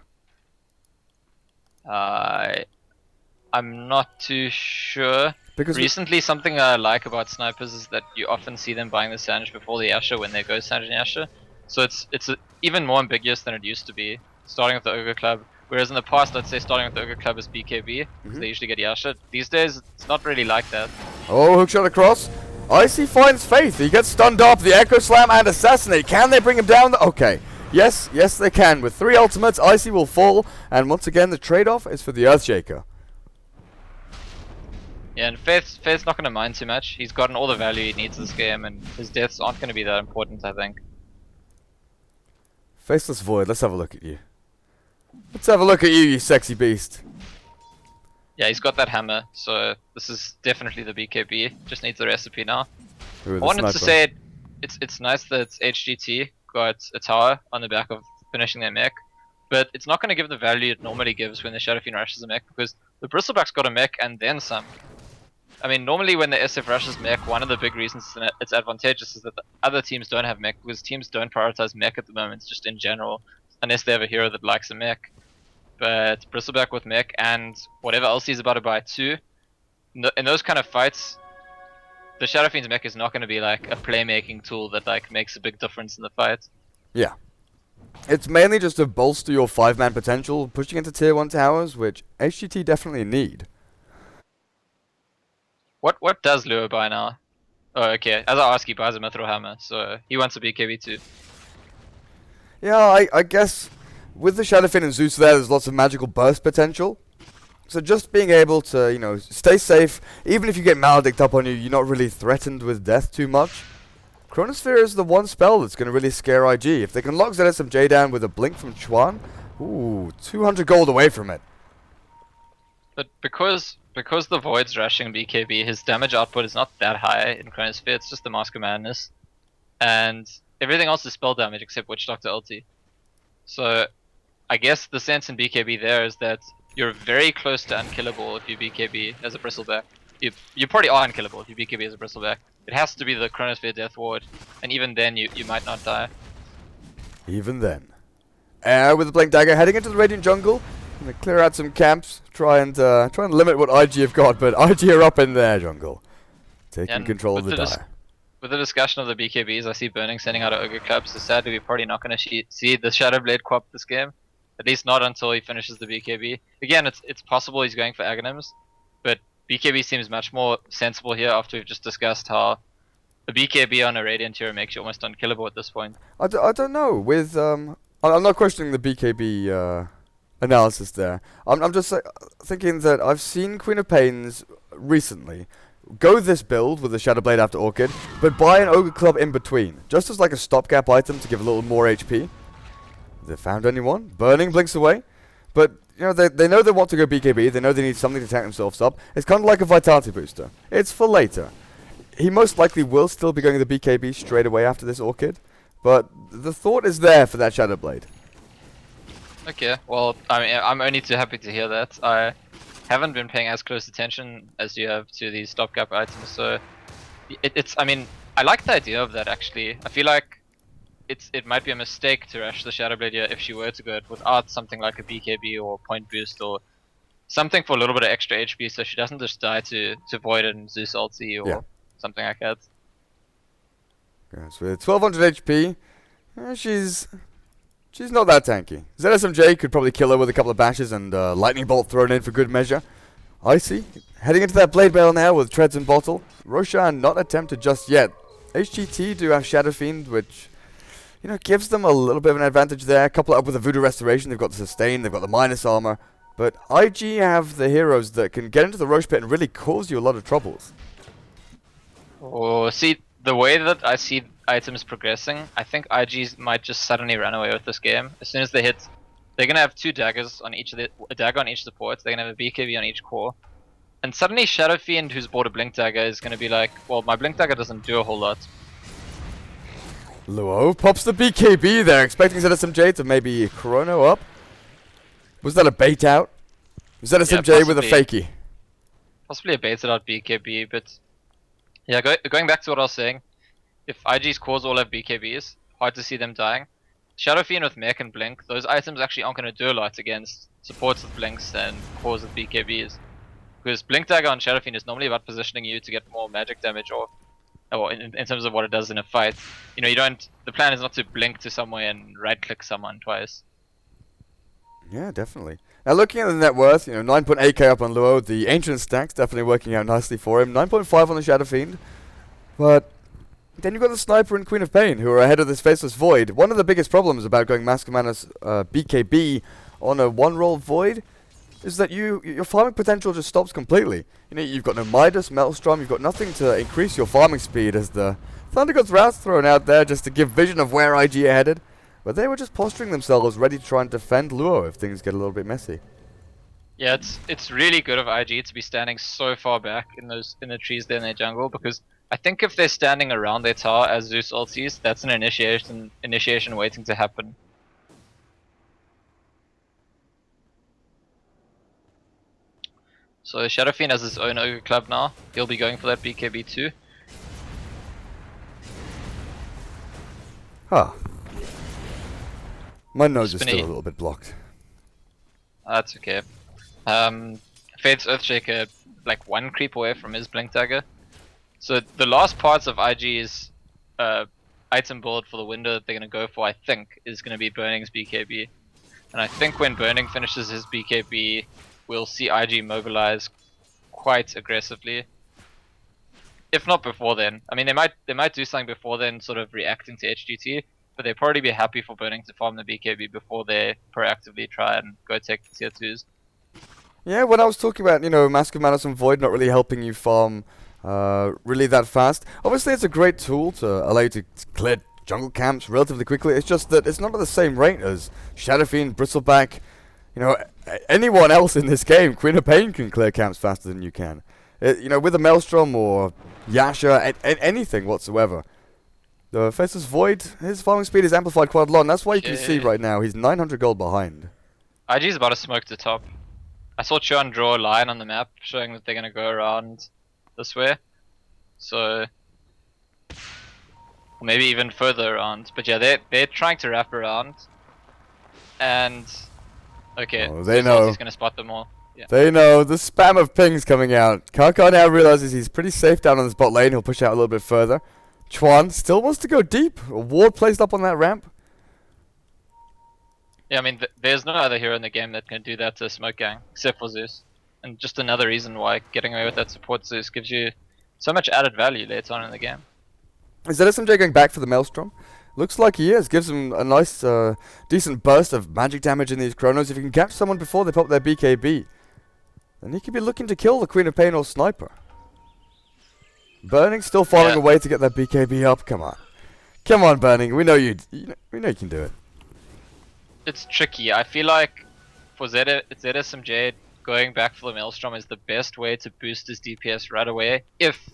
I'm not too sure. Because recently, something I like about snipers is that you often see them buying the Sanj before the Yasha when they go Sanj and Yasha. So it's even more ambiguous than it used to be, starting with the Ogre Club. Whereas in the past, let's say starting with the Ogre Club is BKB, because they usually get Yasha. These days, it's not really like that.
Oh, hookshot across. Icy finds Faith. He gets stunned up. The Echo Slam and Assassinate. Can they bring him down? Okay. Yes, they can. With 3 ultimates, Icy will fall. And once again, the trade-off is for the Earthshaker.
Yeah, and Faith's not going to mind too much. He's gotten all the value he needs this game, and his deaths aren't going to be that important, I think.
Faceless Void, let's have a look at you. Let's have a look at you sexy beast.
Yeah, he's got that hammer, so this is definitely the BKB. Just needs the recipe now.
Ooh,
I wanted to say it's nice that HGT got a tower on the back of finishing their mech, but it's not going to give the value it normally gives when the Shadow Fiend rushes a mech, because the Bristleback's got a mech and then some. I mean, normally when the SF rushes mech, one of the big reasons it's advantageous is that the other teams don't have mech, because teams don't prioritize mech at the moment, just in general, unless they have a hero that likes a mech. But Bristleback with mech and whatever else he's about to buy too, in those kind of fights, the Shadow Fiend's mech is not going to be like a playmaking tool that like makes a big difference in the fight.
Yeah. It's mainly just to bolster your 5-man potential, pushing into tier 1 towers, which HGT definitely need.
What does Lua buy now? Oh, okay. As I ask, he buys a Mithril Hammer, so he wants a BKB too.
Yeah, I guess with the Shadow Fiend and Zeus there's lots of magical burst potential. So just being able to, stay safe, even if you get Maledict up on you, you're not really threatened with death too much. Chronosphere is the one spell that's going to really scare IG. If they can lock ZSMJ down with a blink from Chuan, ooh, 200 gold away from it.
But because the Void's rushing BKB, his damage output is not that high in Chronosphere, it's just the Mask of Madness. And everything else is spell damage except Witch Doctor ulti. So I guess the sense in BKB there is that you're very close to unkillable if you BKB as a Bristleback. You probably are unkillable if you BKB as a Bristleback. It has to be the Chronosphere Death Ward, and even then you might not die.
Even then. With the Blink Dagger heading into the Radiant Jungle. Gonna clear out some camps, try and limit what IG have got, but IG are up in their jungle. Taking control of the dire.
With the discussion of the BKBs, I see Burning sending out an Ogre Club, so sadly we're probably not going to see the Shadowblade Quap this game. At least not until he finishes the BKB. Again, it's possible he's going for Aghanims, but BKB seems much more sensible here after we've just discussed how a BKB on a Radiant hero makes you almost unkillable at this point.
I don't know. With I'm not questioning the BKB analysis there. I'm just thinking that I've seen Queen of Pains recently go this build with the Shadowblade after Orchid, but buy an Ogre Club in between, just as like a stopgap item to give a little more HP. Have they found anyone? Burning blinks away, but they know they want to go BKB. They know they need something to tank themselves up. It's kind of like a vitality booster. It's for later. He most likely will still be going to the BKB straight away after this Orchid, but the thought is there for that Shadowblade.
Okay, well, I mean, I'm only too happy to hear that. I haven't been paying as close attention as you have to these stopgap items, so I mean, I like the idea of that actually. I feel like it might be a mistake to rush the Shadowblade here if she were to go it without something like a BKB or point boost or something for a little bit of extra HP, so she doesn't just die to Void and Zeus ulti or something like that.
Yeah, so with 1200 HP, she's She's not that tanky. ZSMJ could probably kill her with a couple of bashes and lightning bolt thrown in for good measure. Icy, heading into that blade bale now with treads and bottle. Roshan not attempted just yet. HGT do have Shadow Fiend, which, you know, gives them a little bit of an advantage there. Couple it up with the Voodoo Restoration, they've got the sustain, they've got the minus armor. But IG have the heroes that can get into the Roche Pit and really cause you a lot of troubles.
Oh, see, the way that I see items progressing, I think IGs might just suddenly run away with this game. As soon as they hit, they're gonna have 2 daggers on each of a dagger on each support, they're gonna have a BKB on each core. And suddenly Shadow Fiend, who's bought a Blink Dagger, is gonna be like, well, my Blink Dagger doesn't do a whole lot.
Luo pops the BKB there, expecting ZSMJ to maybe Chrono up. Was that a bait out? Was ZSMJ with a fakie?
Possibly a baited out BKB, but yeah, going back to what I was saying, if IG's cores all have BKBs, hard to see them dying. Shadow Fiend with Mech and Blink, those items actually aren't going to do a lot against supports with Blinks and cores with BKBs. Because Blink Dagger on Shadow Fiend is normally about positioning you to get more magic damage off. Or in terms of what it does in a fight. You know, the plan is not to blink to somewhere and right click someone twice.
Yeah, definitely. Now looking at the net worth, you know, 9.8k up on Luo, the Ancient stacks definitely working out nicely for him. 9.5 on the Shadow Fiend. But then you've got the Sniper and Queen of Pain, who are ahead of this Faceless Void. One of the biggest problems about going Mask of Mana's BKB on a one-roll Void is that your farming potential just stops completely. You know, you've got no Midas, Maelstrom, you've got nothing to increase your farming speed as the Thunder God's Wrath thrown out there just to give vision of where IG are headed. But they were just posturing themselves ready to try and defend Luo if things get a little bit messy.
Yeah, it's really good of IG to be standing so far back in the trees there in their jungle, because I think if they're standing around their tower as Zeus ultis, that's an initiation waiting to happen. So Shadow Fiend has his own Ogre Club now. He'll be going for that BKB too.
Huh. My nose is still a little bit blocked.
That's okay. Fade's Earthshaker like 1 creep away from his Blink Dagger. So the last parts of IG's item build for the window that they're going to go for, I think, is going to be Burning's BKB. And I think when Burning finishes his BKB, we'll see IG mobilize quite aggressively. If not before then. I mean, they might do something before then, sort of reacting to HGT, but they'd probably be happy for Burning to farm the BKB before they proactively try and go take the tier 2s.
Yeah, when I was talking about, you know, Mask of Mana and Void not really helping you farm really that fast, obviously it's a great tool to allow you to clear jungle camps relatively quickly. It's just that it's not at the same rate as Shadow Fiend, Bristleback, you know, anyone else in this game. Queen of Pain can clear camps faster than you can. You know, with a Maelstrom or Yasha, anything whatsoever. The Faceless Void, his farming speed is amplified quite a lot, and that's why you can see right now he's 900 gold behind.
IG's about to smoke the top. I saw Chuan draw a line on the map showing that they're going to go around this way. So, or maybe even further around. But yeah, they're trying to wrap around. And, okay,
oh, they know.
He's going to spot them all. Yeah.
They know. The spam of pings coming out. Karkar now realizes he's pretty safe down on this bot lane. He'll push out a little bit further. Chuan still wants to go deep. A ward placed up on that ramp.
Yeah, I mean, there's no other hero in the game that can do that to Smoke Gang, except for Zeus. And just another reason why getting away with that support Zeus gives you so much added value later on in the game.
Is ZSMJ going back for the Maelstrom? Looks like he is. Gives him a nice, decent burst of magic damage in these chronos. If you can catch someone before they pop their BKB, then he could be looking to kill the Queen of Pain or Sniper. Burning still falling away to get that BKB up. Come on. Come on, Burning. We know we know you can do it.
It's tricky. I feel like for ZSMJ, going back for the Maelstrom is the best way to boost his DPS right away if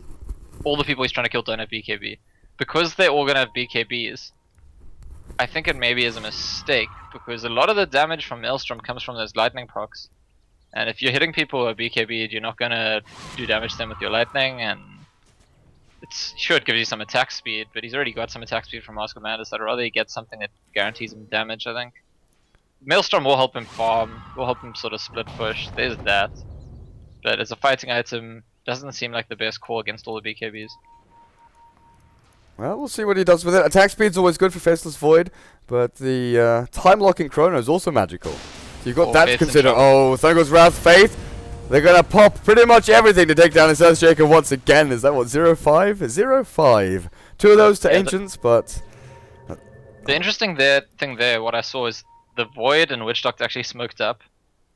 all the people he's trying to kill don't have BKB. Because they're all going to have BKBs, I think it maybe is a mistake, because a lot of the damage from Maelstrom comes from those lightning procs. And if you're hitting people who are BKB'd, you're not going to do damage to them with your lightning, and it gives you some attack speed, but he's already got some attack speed from Mask of Mana, so I'd rather he get something that guarantees him damage, I think. Maelstrom will help him farm, will help him sort of split push, there's that. But as a fighting item, doesn't seem like the best call against all the BKBs.
Well, we'll see what he does with it. Attack speed's always good for Faceless Void, but the time-locking chrono is also magical. So you've got that to consider. Oh, Thunder's Wrath, Faith. They're going to pop pretty much everything to take down his Earthshaker once again. Is that what, 0-5? 0-5. Two of those to Ancients, but...
The interesting thing there, what I saw is the Void and Witch Doctor actually smoked up.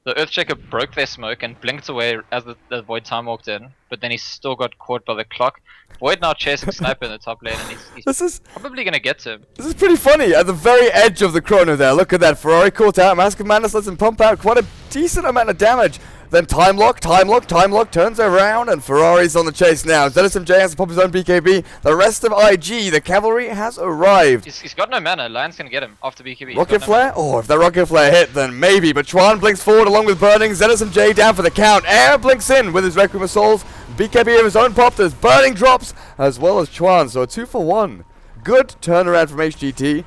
The Earthshaker broke their smoke and blinked away as the Void time walked in, but then he still got caught by the clock. Void now chasing Sniper in the top lane, and he's probably going to get to him.
This is pretty funny. At the very edge of the chrono there, look at that. Ferrari caught out. Mask of Madness lets him pump out quite a decent amount of damage. Then time lock, turns around, and Ferrari's on the chase now. ZSMJ has to pop his own BKB. The rest of IG, the cavalry, has arrived.
He's got no mana. Lion's gonna get him after BKB.
Rocket Flare? Oh, if that Rocket Flare hit, then maybe. But Chuan blinks forward along with Burning. ZSMJ down for the count. Air blinks in with his Requiem of Souls. BKB of his own pop. There's Burning drops, as well as Chuan. So a 2-for-1. Good turnaround from HGT.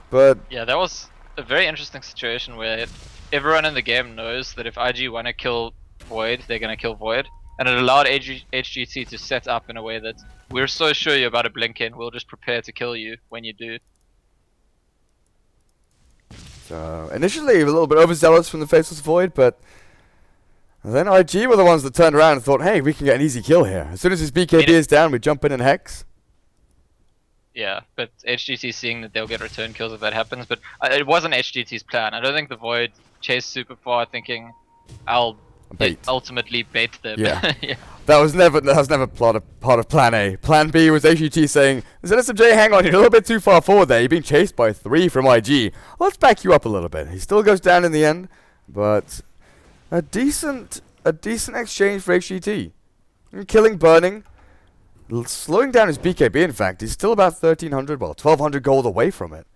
But
yeah, that was a very interesting situation where everyone in the game knows that if IG want to kill Void, they're going to kill Void. And it allowed HGT to set up in a way that we're so sure you're about to blink in, we'll just prepare to kill you when you do.
So, initially a little bit overzealous from the Faceless Void, but then IG were the ones that turned around and thought, hey, we can get an easy kill here. As soon as his BKB is down, we jump in and Hex.
Yeah, but HGT seeing that they'll get return kills if that happens, but it wasn't HGT's plan. I don't think the Void chased super far thinking I'll ultimately bait them.
Yeah. Yeah. That was never part of plan A. Plan B was HGT saying, ZSMJ, hang on, you're a little bit too far forward there. You're being chased by 3 from IG. Let's back you up a little bit. He still goes down in the end, but a decent exchange for HGT. Killing Burning. Slowing down his BKB, in fact. He's still about 1,300, well, 1,200 gold away from it.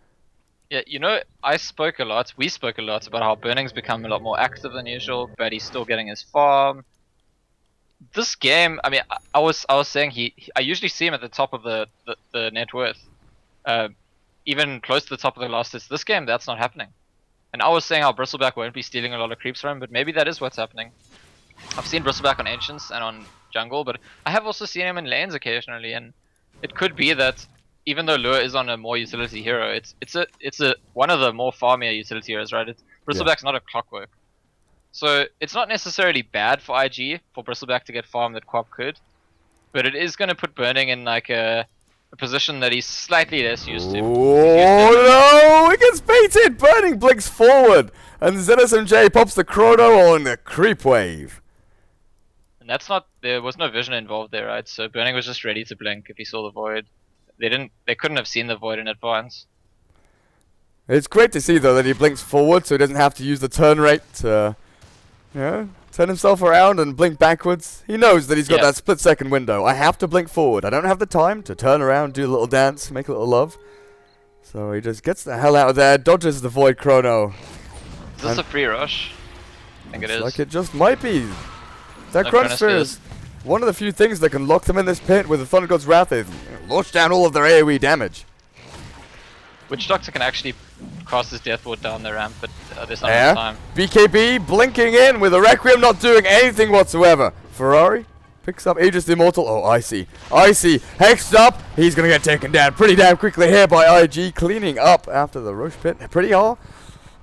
Yeah, you know, we spoke a lot about how Burning's become a lot more active than usual, but he's still getting his farm. This game, I mean, I was saying I usually see him at the top of the net worth. Even close to the top of the last hits. This game, that's not happening. And I was saying how Bristleback won't be stealing a lot of creeps from him, but maybe that is what's happening. I've seen Bristleback on Ancients and on jungle, but I have also seen him in lanes occasionally, and it could be that even though Lure is on a more utility hero, it's a one of the more farmier utility heroes, right? Bristleback's not a clockwork. So it's not necessarily bad for IG for Bristleback to get farm that Quap could, but it is going to put Burning in like a position that he's slightly less used to.
Oh no! It gets baited! Burning blinks forward, and ZSMJ pops the chrono on the creep wave.
And that's not, there was no vision involved there, right? So Burning was just ready to blink if he saw the Void. They couldn't have seen the Void in advance.
It's great to see though that he blinks forward so he doesn't have to use the turn rate to, turn himself around and blink backwards. He knows that he's got that split second window. I have to blink forward. I don't have the time to turn around, do a little dance, make a little love. So he just gets the hell out of there, dodges the Void chrono.
Is this a free rush? I think it is.
Like it just might be. That Crunch Sphere is one of the few things that can lock them in this pit with the Thunder God's Wrath. They launch down all of their AoE damage.
Witch Doctor can actually cast his Death Ward down the ramp, but there's not enough time.
BKB blinking in with a Requiem not doing anything whatsoever. Ferrari picks up Aegis the Immortal. Oh, Icy. Hexed up. He's going to get taken down pretty damn quickly here by IG. Cleaning up after the Roche Pit. Pretty hard.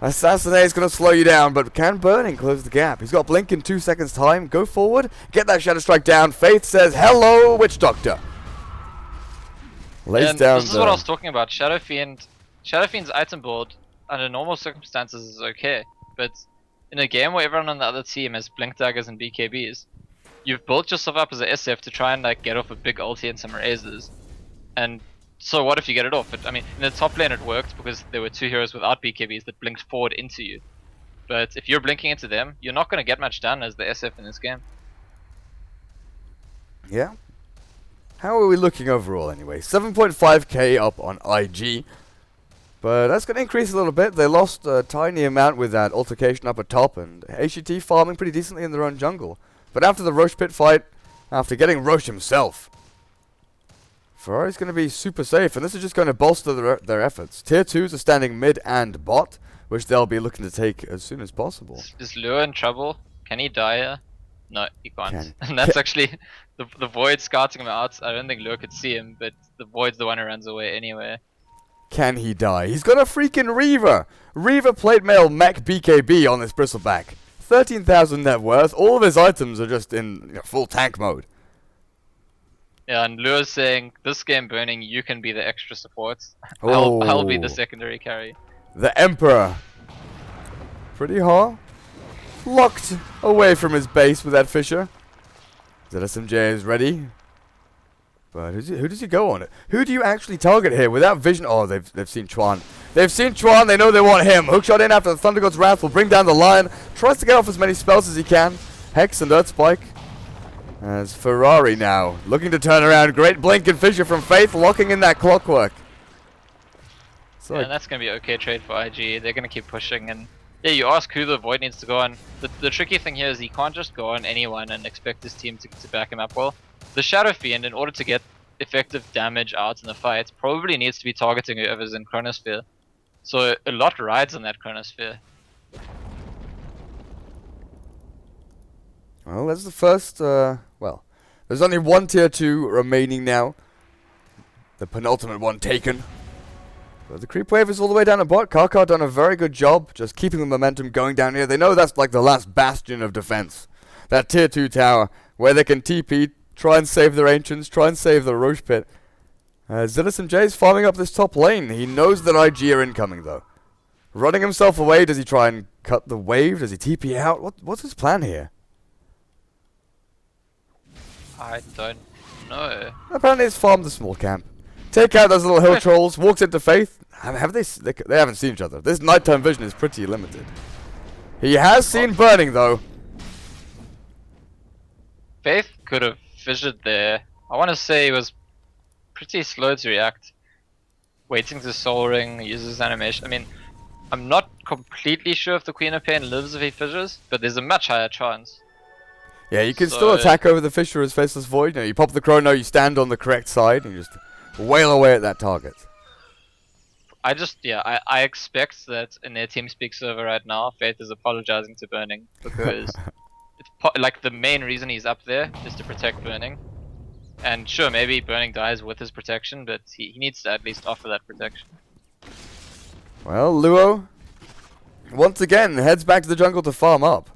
Assassinate is going to slow you down, but can Burning close the gap? He's got Blink in 2 seconds time. Go forward. Get that Shadow Strike down. Faith says, hello, Witch Doctor. Lays down.
This is what I was talking about. Shadow Fiend's item board under normal circumstances is okay, but in a game where everyone on the other team has Blink Daggers and BKBs, you've built yourself up as a SF to try and like get off a big ulti and some raises. And so what if you get it off? But I mean, in the top lane it worked because there were 2 heroes without BKBs that blinked forward into you. But if you're blinking into them, you're not going to get much done as the SF in this game.
Yeah. How are we looking overall anyway? 7.5k up on IG. But that's going to increase a little bit. They lost a tiny amount with that altercation up at top, and HGT farming pretty decently in their own jungle. But after the Roche Pit fight, after getting Roche himself, Ferrari's going to be super safe, and this is just going to bolster their efforts. Tier 2s are standing mid and bot, which they'll be looking to take as soon as possible.
Is Lure in trouble? Can he die here? No, he can't. And that's actually The Void scouting him out. I don't think Lure could see him, but the Void's the one who runs away anyway.
Can he die? He's got a freaking Reaver! Reaver Plate Mail Mech BKB on this Bristleback. 13,000 net worth. All of his items are just in full tank mode.
Yeah, and Lure's saying, this game burning, you can be the extra support.
Oh.
I'll be the secondary carry.
The Emperor. Pretty hot. Locked away from his base with that Fisher. ZSMJ is ready. But who does he go on it? Who do you actually target here without vision? Oh, they've seen Chuan. They've seen Chuan. They know they want him. Hookshot in after the Thunder God's Wrath will bring down the Lion. Tries to get off as many spells as he can. Hex and Earth Spike. As Ferrari now looking to turn around. Great blink and Fisher from Faith locking in that clockwork. So
Yeah, and that's going to be an okay trade for IG. They're going to keep pushing. And yeah, you ask who the Void needs to go on. The tricky thing here is he can't just go on anyone and expect his team to back him up well. The Shadow Fiend, in order to get effective damage out in the fight, probably needs to be targeting whoever's in Chronosphere. So a lot rides on that Chronosphere.
Well, that's the first, well, there's only one tier 2 remaining now. The penultimate one taken. But the creep wave is all the way down to bot. Karkar done a very good job just keeping the momentum going down here. They know that's like the last bastion of defense. That tier 2 tower where they can TP, try and save their Ancients, try and save the Roche Pit. ZSMJ is farming up this top lane. He knows that IG are incoming though. Running himself away, does he try and cut the wave? Does he TP out? What's his plan here?
I don't know.
Apparently it's farm the small camp. Take out those little hill trolls, walks into Faith. Have they haven't seen each other. This nighttime vision is pretty limited. He has seen burning though.
Faith could have fissured there. I want to say he was pretty slow to react. Waiting to Soul Ring, uses animation. I mean, I'm not completely sure if the Queen of Pain lives if he fissures, but there's a much higher chance.
Yeah, you can still attack over the Fisher as Faceless Void. You pop the Chrono, you stand on the correct side, and you just wail away at that target.
I expect that in their TeamSpeak server right now, Faith is apologizing to Burning because like the main reason he's up there is to protect Burning. And sure, maybe Burning dies with his protection, but he needs to at least offer that protection.
Well, Luo, once again, heads back to the jungle to farm up.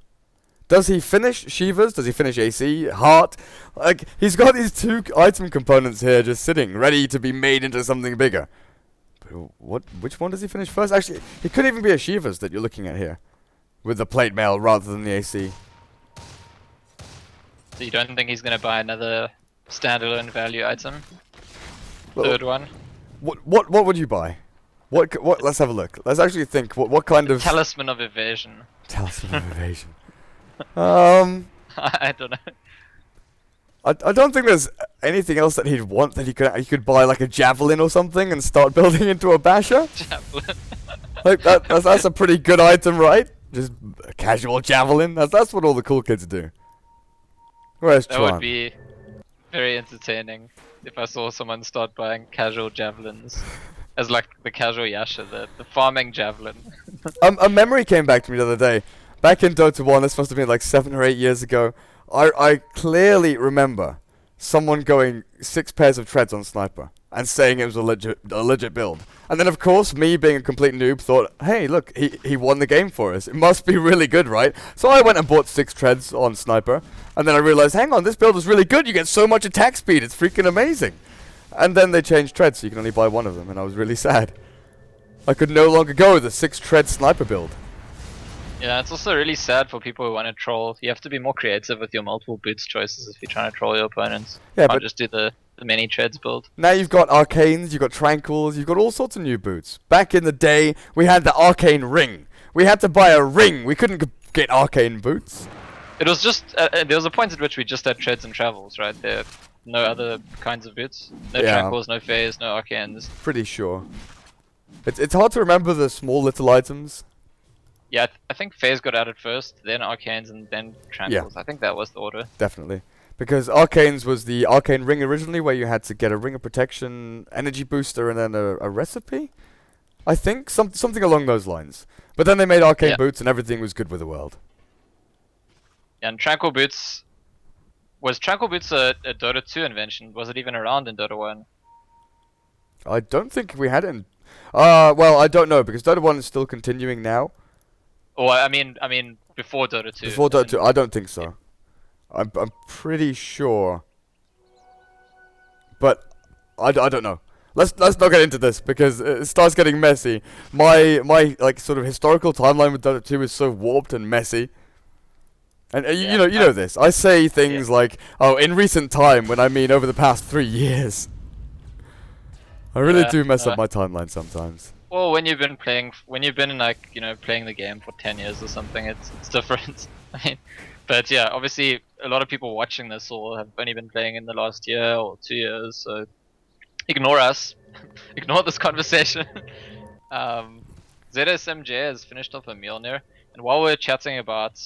Does he finish Shivas? Does he finish AC? Heart? Like, he's got these 2 item components here just sitting, ready to be made into something bigger. But which one does he finish first? Actually, it could even be a Shivas that you're looking at here. With the plate mail rather than the AC.
So you don't think he's going to buy another standalone value item?
Well,
Third one?
What would you buy? What? Let's have a look. Let's actually think. What kind of
Talisman of Evasion.
Talisman of Evasion.
I don't know.
I don't think there's anything else that he'd want that he could buy like a javelin or something and start building into a basher.
Javelin.
Like that's a pretty good item, right? Just a casual javelin. That's what all the cool kids do. Where's
That
Chuan?
would be very entertaining if I saw someone start buying casual javelins as like the casual Yasha, the farming javelin.
A memory came back to me the other day. Back in Dota 1, this must have been like 7 or 8 years ago. I clearly remember someone going 6 pairs of treads on Sniper and saying it was a legit build. And then of course, me being a complete noob thought, hey look, he won the game for us. It must be really good, right? So I went and bought 6 treads on Sniper. And then I realized, hang on, this build is really good. You get so much attack speed. It's freaking amazing. And then they changed treads so you can only buy 1 of them. And I was really sad. I could no longer go with the 6 tread Sniper build.
Yeah, it's also really sad for people who want to troll. You have to be more creative with your multiple boots choices if you're trying to troll your opponents.
Yeah,
Can't
but
just do the many treads build.
now you've got Arcanes, you've got Tranquils, you've got all sorts of new boots. Back in the day, we had the Arcane Ring. We had to buy a ring. We couldn't get Arcane boots.
It was just there was a point at which we just had treads and travels, right? There are no other kinds of boots. No
Yeah.
tranquils, no phase, no arcanes.
Pretty sure. It's hard to remember the small little items.
Yeah, I think phase got added first, then arcanes, and then tranquils. I think that was the order.
Definitely. Because Arcanes was the Arcane Ring originally, where you had to get a Ring of Protection, Energy Booster, and then a recipe? I think, something along those lines. But then they made Arcane
Yeah.
Boots and everything was good with the world.
Yeah, and tranquil boots, Was Tranquil Boots a Dota 2 invention? Was it even around in Dota 1?
I don't think we had it in... well, I don't know, because Dota 1 is still continuing now.
Or I mean before Dota 2.
Before
As
Dota
in,
2, I don't think
yeah.
so. I'm pretty sure. But I don't know. Let's not get into this because it starts getting messy. My like sort of historical timeline with Dota 2 is so warped and messy. And
Yeah.
you know this. I say
Yeah.
things like, "Oh, in recent time," when I mean over the past 3 years. I really
Yeah.
do mess up my timeline sometimes.
Well, when you've been like playing the game for 10 years or something, it's different. I mean, but yeah, obviously a lot of people watching this all have only been playing in the last year or 2 years, so ignore us, ignore this conversation. um, ZSMJ has finished off a Mjolnir, and while we're chatting about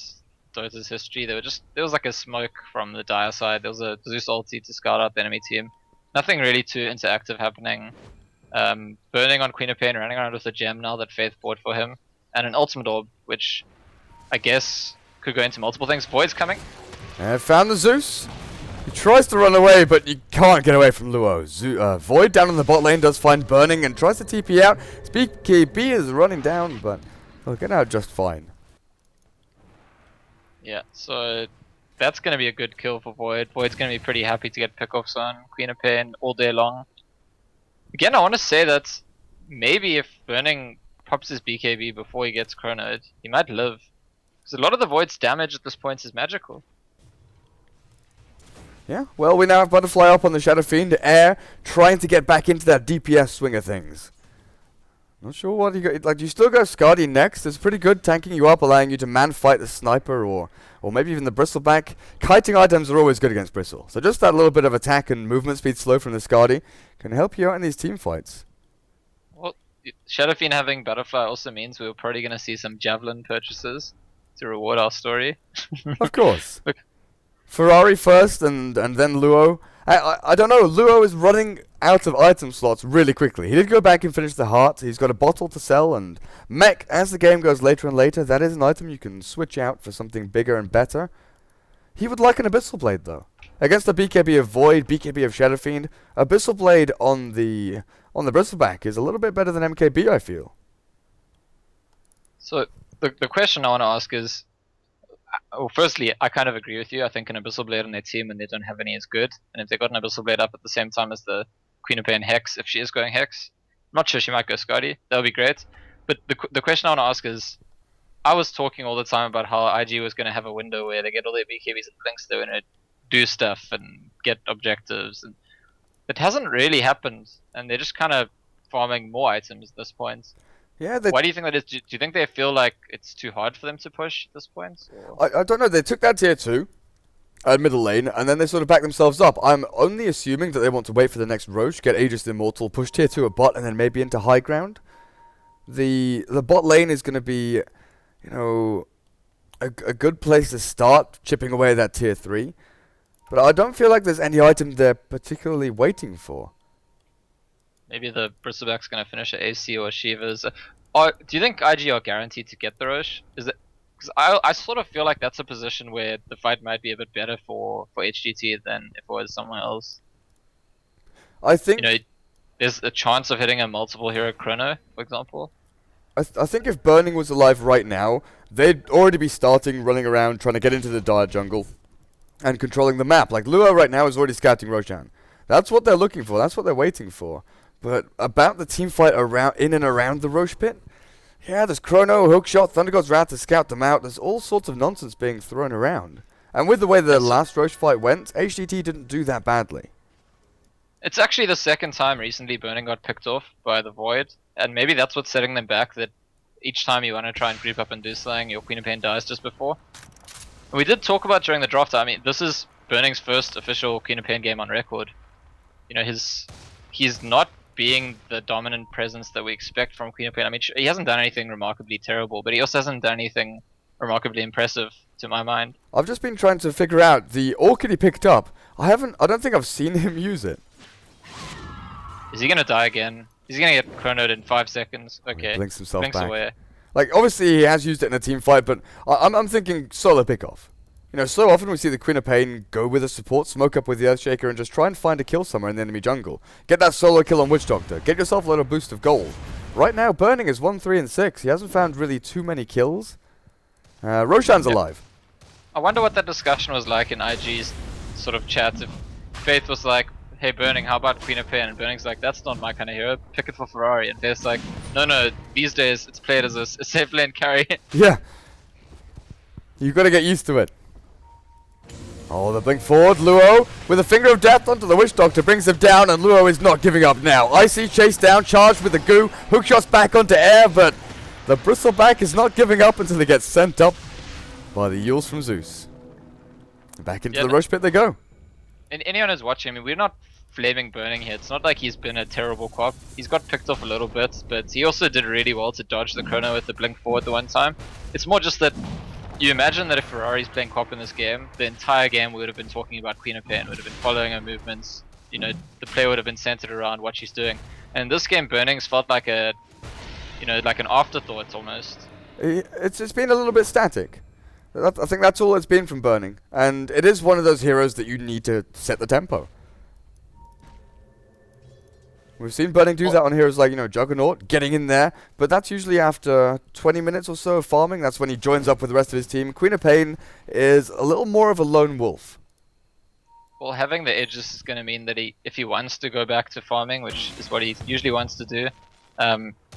Dota's history, there was like a smoke from the dire side. There was a Zeus ulti to scout out the enemy team. Nothing really too interactive happening. Burning on Queen of Pain, running around with a gem now that Faith bought for him, and an ultimate orb, which I guess could go into multiple things. Void's coming.
And found the Zeus. He tries to run away, but you can't get away from Luo. Void down in the bot lane does find Burning and tries to TP out. BKB is running down, but he'll get out just fine.
Yeah, so that's going to be a good kill for Void. Void's going to be pretty happy to get pickoffs on Queen of Pain all day long. Again, I want to say that maybe if Burning pops his BKB before he gets chronoed, he might live. Because a lot of the Void's damage at this point is magical.
Yeah, well, we now have Butterfly up on the Shadow Fiend, Air, trying to get back into that DPS swing of things. Not sure what you got. Like, you still go Skadi next. It's pretty good tanking you up, allowing you to man fight the sniper or maybe even the Bristleback. Kiting items are always good against Bristle. So just that little bit of attack and movement speed slow from the Skadi can help you out in these team fights.
Well, Shadow Fiend having Butterfly also means we're probably going to see some Javelin purchases to reward our story.
Of course.
Look.
Ferrari first and then Luo. I don't know. Luo is running out of item slots really quickly. He did go back and finish the heart. He's got a bottle to sell, and Mech, as the game goes later and later, that is an item you can switch out for something bigger and better. He would like an Abyssal Blade, though. Against the BKB of Void, BKB of Shadow Fiend, Abyssal Blade on the Bristleback is a little bit better than MKB, I feel.
So the question I want to ask is, well, firstly, I kind of agree with you. I think an Abyssal Blade on their team when they don't have any is good. And if they got an Abyssal Blade up at the same time as the Queen of Pain Hex, if she is going Hex, I'm not sure she might go Skadi. That would be great. But the question I want to ask is, I was talking all the time about how IG was going to have a window where they get all their BKBs and Blinks, they're going to do stuff and get objectives. And it hasn't really happened. And they're just kind of farming more items at this point.
Yeah,
Why do you think that is? Do you think they feel like it's too hard for them to push at this point? Or?
I don't know. They took that tier 2 at middle lane, and then they sort of backed themselves up. I'm only assuming that they want to wait for the next Roche, get Aegis Immortal, push tier 2 at bot, and then maybe into high ground. The bot lane is going to be, you know, a good place to start chipping away that tier 3. But I don't feel like there's any item they're particularly waiting for.
Maybe the Bristleback's gonna finish at AC or Shiva's. Do you think IG are guaranteed to get the Roche? Is it? Because I sort of feel like that's a position where the fight might be a bit better for HGT than if it was someone else.
I think.
You know, there's a chance of hitting a multiple hero chrono, for example.
I think if Burning was alive right now, they'd already be starting running around trying to get into the dire jungle and controlling the map. Like Luo right now is already scouting Roshan. That's what they're looking for. That's what they're waiting for. But about the team fight in and around the Roche pit, yeah, there's Chrono, Hookshot, Thunder God's Wrath to scout them out. There's all sorts of nonsense being thrown around. And with the way the last Roche fight went, HGT didn't do that badly.
It's actually the second time recently Burning got picked off by the Void, and maybe that's what's setting them back, that each time you want to try and group up and do something, your Queen of Pain dies just before. And we did talk about during the draft, I mean, this is Burning's first official Queen of Pain game on record. You know, he's not being the dominant presence that we expect from Queen of Pain. I mean, he hasn't done anything remarkably terrible, but he also hasn't done anything remarkably impressive to my mind.
I've just been trying to figure out the orchid he picked up. I don't think I've seen him use it.
Is he gonna die again? Is he gonna get chronoed in 5 seconds? Okay.
Blinks himself back.
Away.
Like, obviously he has used it in a team fight, but I'm thinking solo pickoff. You You know, so often we see the Queen of Pain go with a support, smoke up with the Earthshaker, and just try and find a kill somewhere in the enemy jungle. Get that solo kill on Witch Doctor. Get yourself a little boost of gold. Right now, Burning is 1, 3, and 6. He hasn't found really too many kills. Roshan's alive.
I wonder what that discussion was like in IG's sort of chat. If Faith was like, hey Burning, how about Queen of Pain? And Burning's like, that's not my kind of hero, pick it for Ferrari. And Faith's like, no, these days it's played as a safe lane carry.
Yeah. You've got to get used to it. Oh, the blink forward, Luo with a finger of death onto the Witch Doctor, brings him down, and Luo is not giving up now. Icy chased down, charged with the goo, hookshots back onto air, but the Bristleback is not giving up until he gets sent up by the Yules from Zeus. Back into the Roche pit they go.
And anyone who's watching, I mean, we're not flaming Burning here. It's not like he's been a terrible cop. He's got picked off a little bit, but he also did really well to dodge the chrono with the blink forward the one time. It's more just that you imagine that if Ferrari's playing cop in this game, the entire game we would have been talking about Queen of Pain, would have been following her movements. You know, the play would have been centered around what she's doing. And in this game, Burning's felt like a, you know, like an afterthought almost.
It's been a little bit static. I think that's all it's been from Burning, and it is one of those heroes that you need to set the tempo. We've seen Burning do that on heroes like, you know, Juggernaut, getting in there, but that's usually after 20 minutes or so of farming. That's when he joins up with the rest of his team. Queen of Pain is a little more of a lone wolf.
Well, having the edges is going to mean that if he wants to go back to farming, which is what he usually wants to do,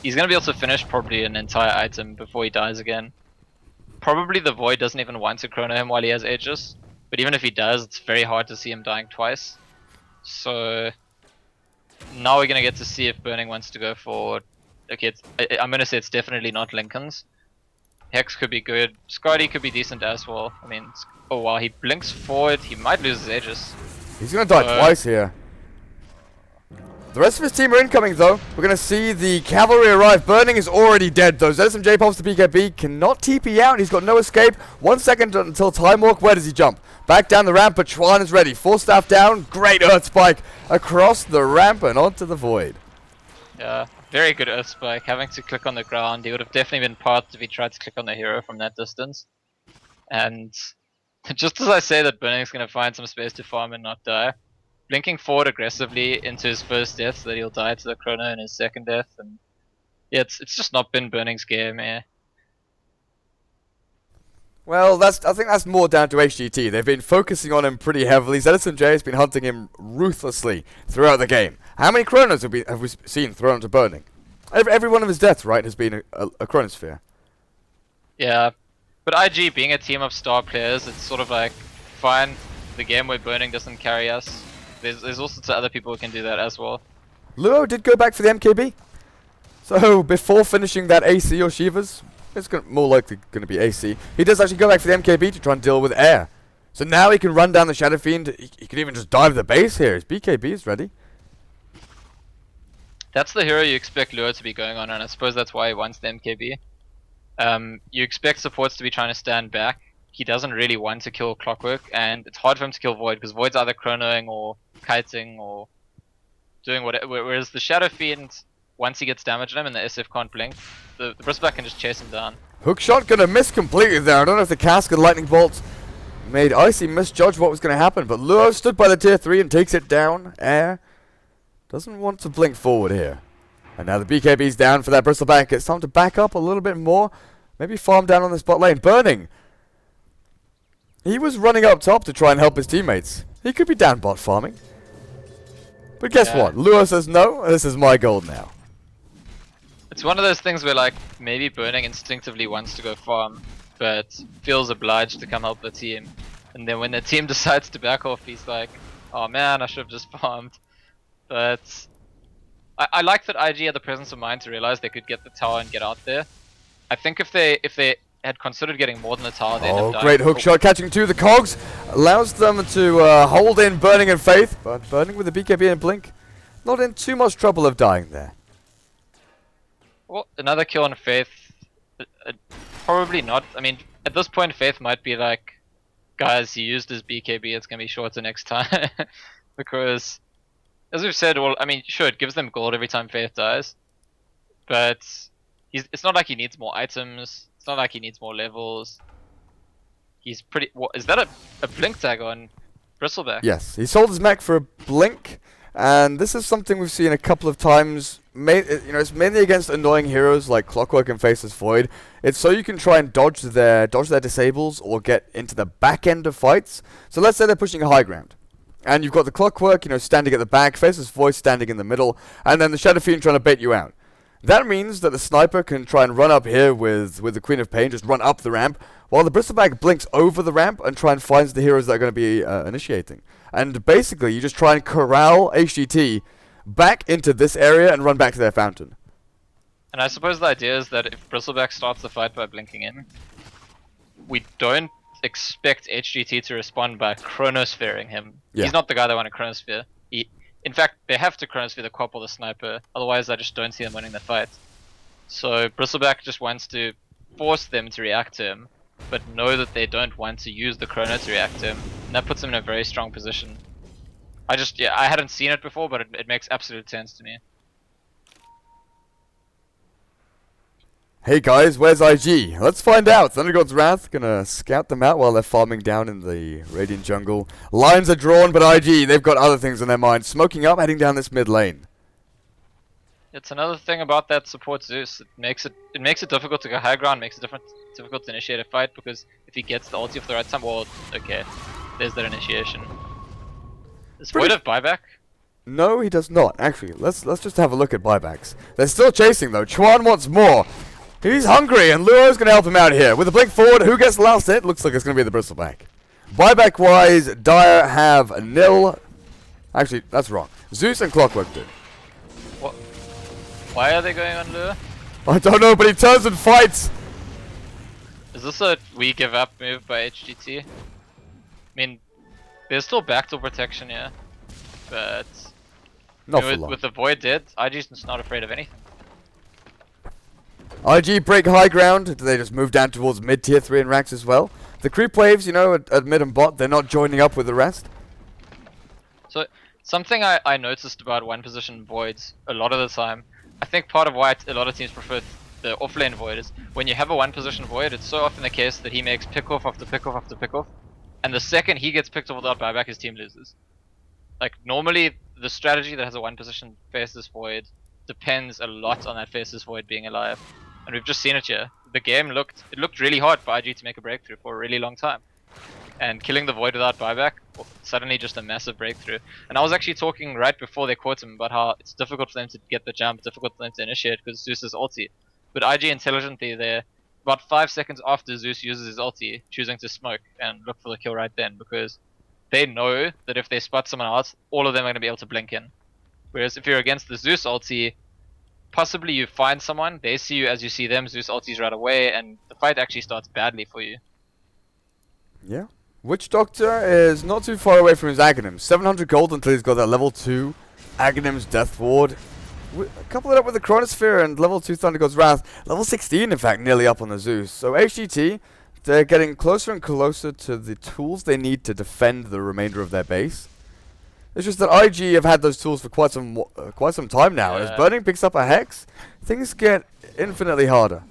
he's going to be able to finish probably an entire item before he dies again. Probably the Void doesn't even want to chrono him while he has Aegis, but even if he does, it's very hard to see him dying twice. So now we're gonna get to see if Burning wants to go for. Okay, I'm gonna say it's definitely not Lincoln's. Hex could be good. Scotty could be decent as well. I mean, oh wow, he blinks forward. He might lose his Aegis.
He's gonna die twice here. The rest of his team are incoming though. We're gonna see the cavalry arrive. Burning is already dead though. ZSMJ pops the BKB, cannot TP out. He's got no escape. 1 second until Time Walk. Where does he jump? Back down the ramp, but Chuan is ready. 4 staff down. Great Earth Spike across the ramp and onto the Void.
Yeah, very good Earth Spike. Having to click on the ground. He would have definitely been parked if he tried to click on the hero from that distance. And just as I say that Burning's gonna find some space to farm and not die, blinking forward aggressively into his first death so that he'll die to the chrono in his second death, and yeah, it's just not been Burning's game here.
Well, I think that's more down to HGT. They've been focusing on him pretty heavily. ZSMJ has been hunting him ruthlessly throughout the game. How many chronos have we seen thrown to Burning? Every one of his deaths, right, has been a chronosphere.
Yeah, but IG being a team of star players, it's sort of like, fine, the game where Burning doesn't carry us. There's also other people who can do that as well.
Luo did go back for the MKB. So before finishing that AC or Shivas, it's more likely going to be AC. He does actually go back for the MKB to try and deal with air. So now he can run down the Shadow Fiend. He can even just dive the base here. His BKB is ready.
That's the hero you expect Luo to be going on, and I suppose that's why he wants the MKB. You expect supports to be trying to stand back. He doesn't really want to kill Clockwork, and it's hard for him to kill Void because Void's either chronoing or kiting or doing whatever. Whereas the Shadow Fiend, once he gets damage on him and the SF can't blink, the Bristleback can just chase him down.
Hookshot gonna miss completely there. I don't know if the Cask and Lightning Bolt made Icy misjudge what was gonna happen, but Luo stood by the tier 3 and takes it down. Air doesn't want to blink forward here. And now the BKB's down for that Bristleback. It's time to back up a little bit more. Maybe farm down on the spot lane. Burning. He was running up top to try and help his teammates. He could be down bot farming. But guess what? Luo says no, this is my goal now.
It's one of those things where like maybe Burning instinctively wants to go farm, but feels obliged to come help the team. And then when the team decides to back off, he's like, oh man, I should have just farmed. But I like that IG had the presence of mind to realize they could get the tower and get out there. I think if they had considered getting more than the tower, they'd have died.
Great hook shot catching two. The cogs allows them to hold in Burning and Faith, but Burning with the BKB and Blink, not in too much trouble of dying there.
Well, another kill on Faith, probably not. I mean, at this point, Faith might be like, guys, he used his BKB, it's gonna be shorter next time, because as we've said, well, I mean, sure, it gives them gold every time Faith dies, but it's not like he needs more items. It's not like he needs more levels. he's pretty. What is that? A blink tag on Bristleback?
Yes, he sold his mech for a blink, and this is something we've seen a couple of times. It's mainly against annoying heroes like Clockwork and Faceless Void. It's so you can try and dodge their disables or get into the back end of fights. So let's say they're pushing a high ground, and you've got the Clockwork, standing at the back, Faceless Void standing in the middle, and then the Shadow Fiend trying to bait you out. That means that the sniper can try and run up here with the Queen of Pain, just run up the ramp, while the Bristleback blinks over the ramp and try and finds the heroes that are going to be initiating. And basically, you just try and corral HGT back into this area and run back to their fountain.
And I suppose the idea is that if Bristleback starts the fight by blinking in, we don't expect HGT to respond by chronosphering him.
Yeah.
He's not the guy they want to chronosphere. In fact, they have to chronosphere the Quap or the Sniper, otherwise I just don't see them winning the fight. So Bristleback just wants to force them to react to him, but know that they don't want to use the chrono to react to him, and that puts him in a very strong position. I hadn't seen it before, but it makes absolute sense to me.
Hey guys, where's IG? Let's find out. Thundergod's Wrath gonna scout them out while they're farming down in the Radiant jungle. Lines are drawn, but IG, they've got other things on their mind. Smoking up, heading down this mid lane.
It's another thing about that support Zeus. It makes it difficult to go high ground, makes it difficult to initiate a fight, because if he gets the ulti at the right time, well, okay, there's that initiation. Does Void have buyback?
No, he does not. Actually, let's just have a look at buybacks. They're still chasing though. Chuan wants more. He's hungry, and Luo's going to help him out here. With a blink forward, who gets the last hit? Looks like it's going to be the Bristleback. Buyback-wise, Dire have nil. Actually, that's wrong. Zeus and Clockwork do.
What? Why are they going on Luo?
I don't know, but he turns and fights.
Is this a we give up move by HGT? I mean, there's still backdoor protection here, but
Not for long.
with the Void dead, IG's just not afraid of anything.
IG break high ground. Do they just move down towards mid tier 3 and Rax as well? The creep waves, at mid and bot, they're not joining up with the rest.
So, something I noticed about one position Voids a lot of the time, I think part of why a lot of teams prefer the offlane Void is when you have a one position Void, it's so often the case that he makes pick off after pick off after pick off, and the second he gets picked off without buyback, his team loses. Like, normally, the strategy that has a one position Faceless Void depends a lot on that Faceless Void being alive. And we've just seen it here. The game looked really hard for IG to make a breakthrough for a really long time. And killing the Void without buyback, suddenly just a massive breakthrough. And I was actually talking right before they caught him about how it's difficult for them to get the jump, difficult for them to initiate because Zeus is ulti. But IG intelligently there, about 5 seconds after Zeus uses his ulti, choosing to smoke and look for the kill right then, because they know that if they spot someone else, all of them are going to be able to blink in. Whereas if you're against the Zeus ulti, possibly you find someone, they see you as you see them, Zeus ultis right away, and the fight actually starts badly for you.
Yeah. Witch Doctor is not too far away from his Aghanim. 700 gold until he's got that level 2 Aghanim's Death Ward. Couple it up with the Chronosphere and level 2 Thunder God's Wrath. Level 16, in fact, nearly up on the Zeus. So HGT, they're getting closer and closer to the tools they need to defend the remainder of their base. It's just that IG have had those tools for quite some time now, and as Burning picks up a Hex, things get infinitely harder.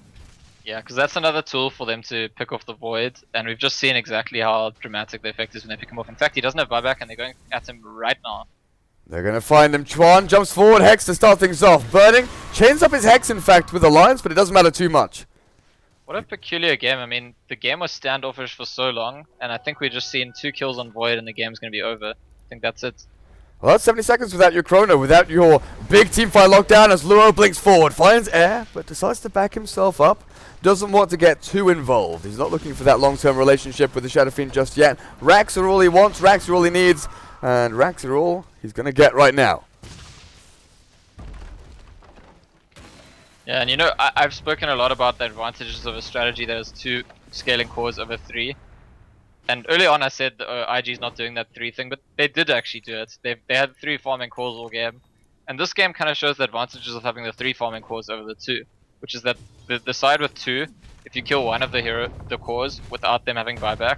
Yeah, because that's another tool for them to pick off the Void, and we've just seen exactly how dramatic the effect is when they pick him off. In fact, he doesn't have buyback, and they're going at him right now.
They're going to find him. Chuan jumps forward, Hex to start things off. Burning chains up his Hex, in fact, with Alliance, but it doesn't matter too much.
What a peculiar game. I mean, the game was standoffish for so long, and I think we've just seen 2 kills on Void, and the game's going to be over. I think that's it.
Well, that's 70 seconds without your chrono, without your big team fight lockdown as Luo blinks forward, finds air, but decides to back himself up. Doesn't want to get too involved. He's not looking for that long-term relationship with the Shadow Fiend just yet. Racks are all he wants, racks are all he needs, and racks are all he's going to get right now.
Yeah, and I've spoken a lot about the advantages of a strategy that has 2 scaling cores over 3. And early on I said IG's not doing that 3 thing, but they did actually do it. They had 3 farming cores all game. And this game kind of shows the advantages of having the 3 farming cores over the 2. Which is that the side with 2, if you kill one of the cores without them having buyback,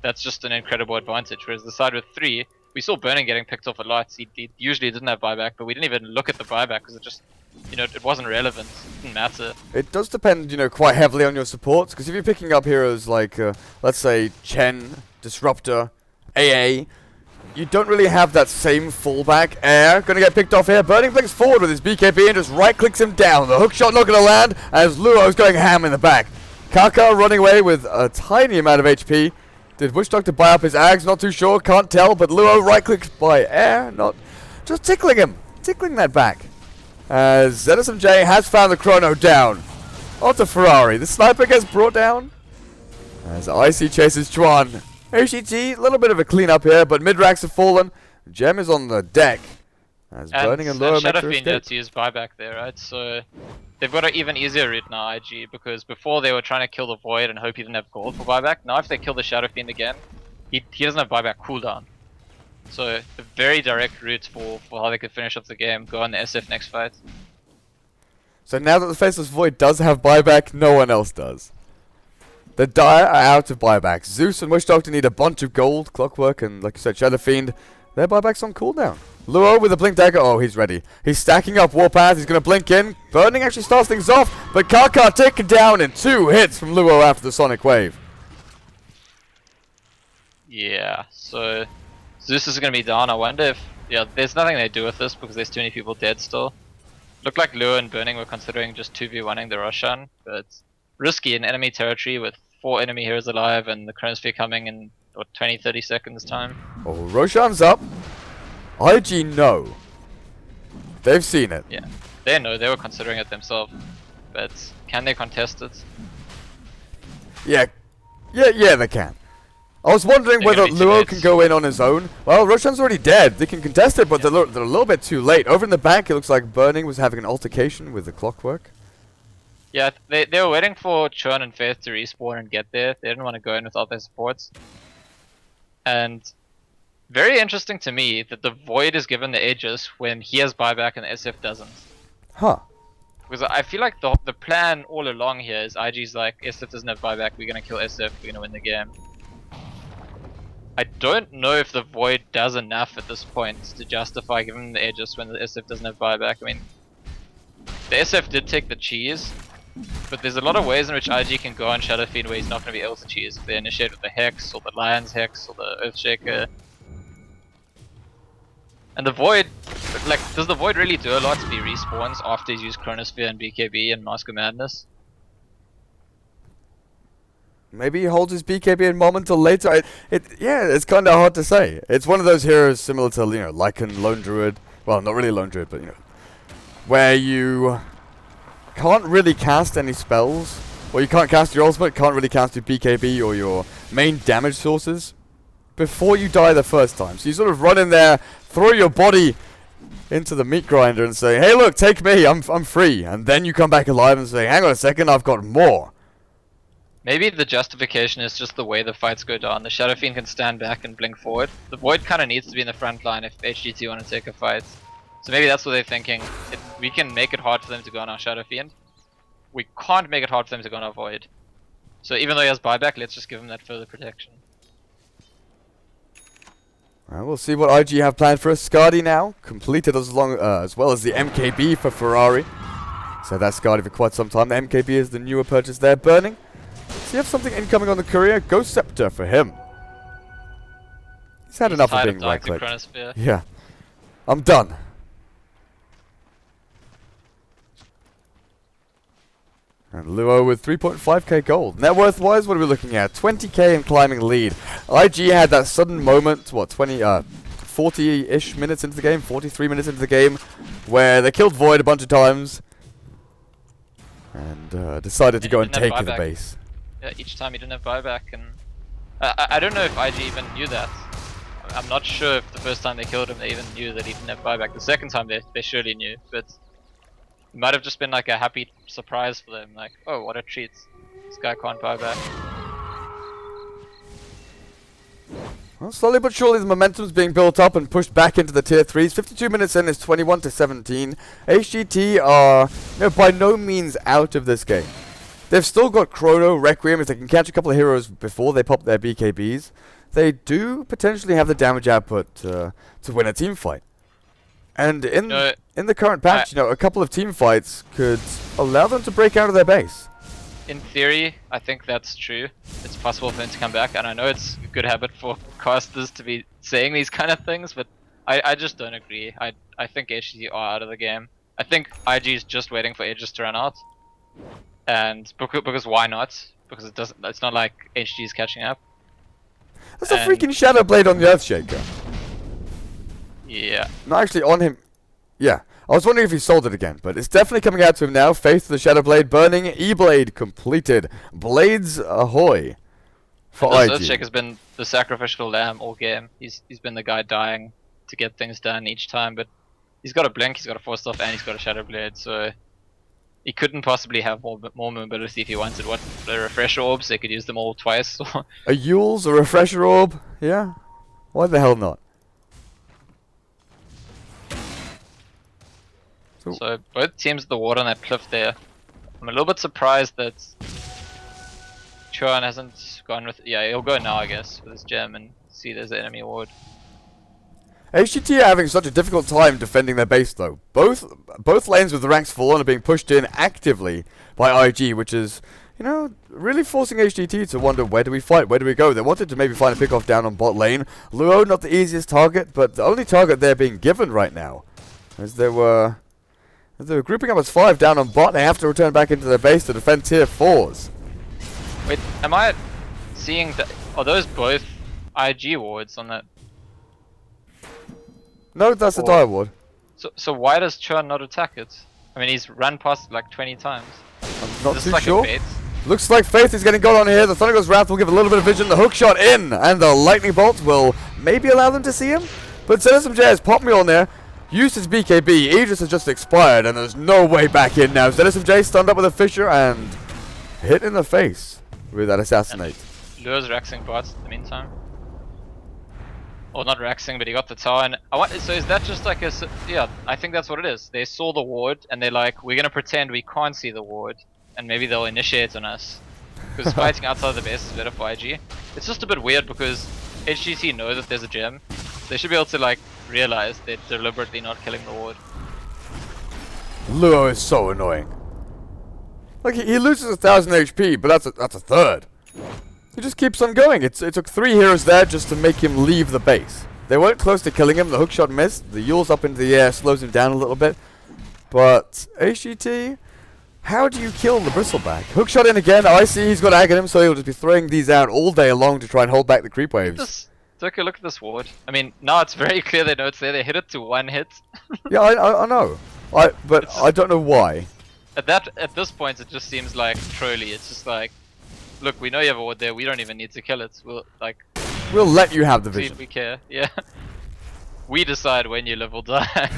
that's just an incredible advantage. Whereas the side with 3, we saw Burning getting picked off a lot. He usually didn't have buyback, but we didn't even look at the buyback because it just you know, it wasn't relevant. It didn't matter.
It does depend, you know, quite heavily on your supports, because if you're picking up heroes like, let's say, Chen, Disruptor, AA, you don't really have that same fallback. Air, gonna get picked off here. Burning blinks forward with his BKB and just right-clicks him down. The hook shot not gonna land, as Luo's going ham in the back. Kaka running away with a tiny amount of HP. Did Witch Doctor buy up his Ags? Not too sure, can't tell, but Luo right-clicks by Air, not... just tickling him. Tickling that back. As ZSMJ has found the chrono down. Onto Ferrari. The sniper gets brought down. As IC chases Chuan. HGT, a little bit of a cleanup here, but mid-racks have fallen. Gem is on the deck. As Burning and Lure make their
Shadow Fiend had
escape.
to use buyback there, right? So they've got an even easier route now, IG, because before they were trying to kill the Void and hope he didn't have gold for buyback. Now if they kill the Shadow Fiend again, he doesn't have buyback cooldown. So a very direct route for how they could finish off the game, go on the SF next fight.
So now that the Faceless Void does have buyback, no one else does. The Dire are out of buyback. Zeus and Witch Doctor need a bunch of gold, Clockwork, and like you said, Shadow Fiend. Their buyback's on cooldown. Luo with a Blink Dagger. Oh, he's ready. He's stacking up Warpath. He's going to blink in. Burning actually starts things off, but Kaka taken down in 2 hits from Luo after the Sonic Wave.
Yeah, so Zeus is going to be down. I wonder if... yeah, there's nothing they do with this because there's too many people dead still. Looked like Lua and Burning were considering just 2v1ing the Roshan, but risky in enemy territory with 4 enemy heroes alive and the Chronosphere coming in, what, 20-30 seconds time.
Oh, Roshan's up. IG know. They've seen it.
Yeah, they know, they were considering it themselves, but can they contest it?
Yeah, they can. I was wondering
They're
whether
gonna be too
Luo
late.
can go in on his own. Well, Roshan's already dead. They can contest it, but they're a little bit too late. Over in the back, it looks like Burning was having an altercation with the Clockwork.
Yeah, they were waiting for Churn and Faith to respawn and get there. They didn't want to go in without their supports. And very interesting to me that the Void is given the Aegis when he has buyback and SF doesn't.
Huh.
Because I feel like the plan all along here is IG's like, SF doesn't have buyback, we're gonna kill SF, we're gonna win the game. I don't know if the Void does enough at this point to justify giving him the Aegis when the SF doesn't have buyback. I mean, the SF did take the cheese, but there's a lot of ways in which IG can go on Shadow Fiend where he's not going to be able to cheese. If they initiate with the Hex, or the Lion's Hex, or the Earthshaker. And the Void, like, does the Void really do a lot to be respawns after he's used Chronosphere and BKB and Mask of Madness?
Maybe he holds his BKB and Mom until later. Yeah, it's kind of hard to say. It's one of those heroes similar to, you know, Lycan, Lone Druid. Well, not really Lone Druid, but, you know, where you can't really cast any spells. Well, you can't cast your ultimate, can't really cast your BKB or your main damage sources before you die the first time. So you sort of run in there, throw your body into the meat grinder and say, hey look, take me, I'm free. And then you come back alive and say, hang on a second, I've got more.
Maybe the justification is just the way the fights go down. The Shadow Fiend can stand back and blink forward. The Void kind of needs to be in the front line if HGT want to take a fight. So maybe that's what they're thinking. We can make it hard for them to go on our Shadow Fiend. We can't make it hard for them to go on our Void. So even though he has buyback, let's just give him that further protection.
Alright, we'll see what IG have planned for us. Skadi now, completed as well as the MKB for Ferrari. So that's Skadi for quite some time. The MKB is the newer purchase there. Burning. Does he have something incoming on the courier? Ghost Scepter for him. He's had enough of being right-clicked. Yeah. I'm done. And Luo with 3.5k gold. Net worth-wise, what are we looking at? 20k and climbing lead. IG had that sudden moment, what, 40-ish minutes into the game, 43 minutes into the game, where they killed Void a bunch of times and decided to go and take the base.
Yeah, each time he didn't have buyback, and I don't know if IG even knew that. I'm not sure if the first time they killed him they even knew that he didn't have buyback. The second time they surely knew, but it might have just been like a happy surprise for them, like, oh, what a treat, this guy can't buy back.
Well, slowly but surely the momentum's being built up and pushed back into the tier 3s. 52 minutes in is 21-17. HGT are, you know, by no means out of this game. They've still got Chrono, Requiem. If they can catch a couple of heroes before they pop their BKBs, they do potentially have the damage output to win a team fight. And in
No,
in the current patch, a couple of team fights could allow them to break out of their base.
in theory, I think that's true. It's possible for him to come back, and I know it's a good habit for casters to be saying these kind of things, but I just don't agree. I think HGT are out of the game. I think IG is just waiting for Aegis to run out, and because why not? Because it doesn't. It's not like HG is catching up.
There's a freaking Shadow Blade on the Earthshaker.
Yeah.
Not actually on him. Yeah. I was wondering if he sold it again, but it's definitely coming out to him now. Faith to the Shadow Blade burning. E-Blade completed. Blades ahoy. For IG.
Earthshake has been the sacrificial lamb all game. He's been the guy dying to get things done each time, but he's got a blink, he's got a force off, and he's got a Shadow Blade, so he couldn't possibly have more mobility if he wanted. What, the refresher orbs? They could use them all twice.
A Yule's, a refresher orb? Yeah. Why the hell not?
So both teams at the water on that cliff there. I'm a little bit surprised that Chuan hasn't gone with. Yeah, he'll go now, I guess, with his gem and see there's an enemy ward.
HGT are having such a difficult time defending their base, though. Both lanes with the ranks full on are being pushed in actively by IG, which is, really forcing HGT to wonder, where do we fight? Where do we go? They wanted to maybe find a pick-off down on bot lane. Luo, not the easiest target, but the only target they're being given right now. As they were grouping up as 5 down on bot, they have to return back into their base to defend tier 4s.
Wait, am I seeing that? Are those both IG wards on that?
No, that's a dire ward.
So why does Chuan not attack it? I mean, he's run past it like 20 times.
I'm not too
like
sure.
A bait?
Looks like Faith is getting got on here. The Thunderglo's Wrath will give a little bit of vision. The hook shot in, and the Lightning Bolt will maybe allow them to see him. But SMJ has popped me on there. Used his BKB. Aegis has just expired, and there's no way back in now. ZSMJ stunned up with a Fissure and hit in the face with that Assassinate.
Lure's Raxing bots in the meantime. Or not Raxing, but he got the tower. And so is that just like a... Yeah, I think that's what it is. They saw the ward, and they're like, we're going to pretend we can't see the ward, and maybe they'll initiate on us. Because fighting outside the base is better for IG. It's just a bit weird because HGT know that there's a gem. They should be able to like realize they're deliberately not killing the ward.
Luo is so annoying. Like he loses 1,000 HP, but that's a third. He just keeps on going. It took 3 heroes there just to make him leave the base. They weren't close to killing him. The hookshot missed. The Yule's up into the air, slows him down a little bit. But HGT, how do you kill the Bristleback? Hookshot in again. I see he's got ag in him, so he'll just be throwing these out all day long to try and hold back the creep waves.
Take a look at this ward. I mean, now it's very clear they know it's there. They hit it to 1 hit.
Yeah, I know. But I don't know why.
At this point, it just seems like trolly. It's just like, look, we know you have a ward there. We don't even need to kill it.
We'll let you have the vision.
See if we care. Yeah. We decide when you live or die.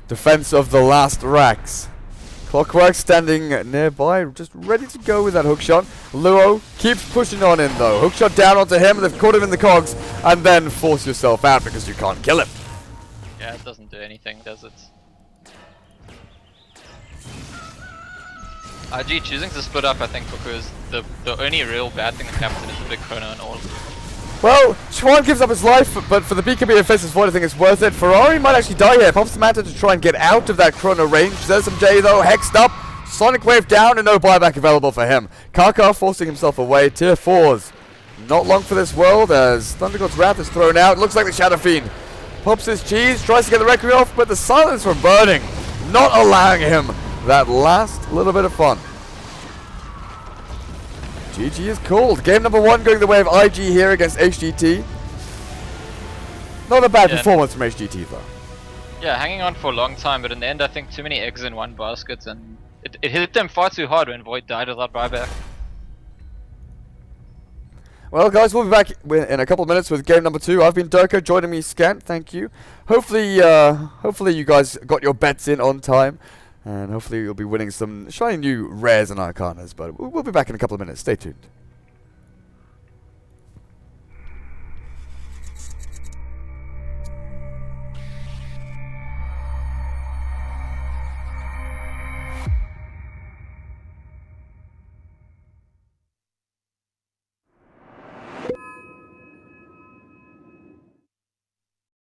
Defense of the last racks. Clockwork standing nearby, just ready to go with that hookshot. Luo keeps pushing on in though. Hookshot down onto him, they've caught him in the cogs, and then force yourself out because you can't kill him.
Yeah, it doesn't do anything, does it? IG choosing to split up, I think, because the only real bad thing that happened is the big chrono and all.
Well, Chuan gives up his life, but for the BKB and Faceless Void, I think it's worth it. Ferrari might actually die here. Pops the Manta to try and get out of that chrono range. There's some J though, hexed up. Sonic Wave down and no buyback available for him. Kaka forcing himself away. Tier 4s. Not long for this world as Thundergod's Wrath is thrown out. Looks like the Shadow Fiend pops his cheese, tries to get the Requiem off, but the silence from Burning not allowing him that last little bit of fun. GG is called. Game number 1 going the way of IG here against HGT. Not a bad performance from HGT though.
Yeah, hanging on for a long time, but in the end I think too many eggs in one basket, and it hit them far too hard when Void died without buyback.
Well guys, we'll be back in a couple of minutes with game number 2. I've been Durko, joining me Scant, thank you. Hopefully you guys got your bets in on time. And hopefully you'll be winning some shiny new rares and arcanas, but we'll be back in a couple of minutes. Stay tuned.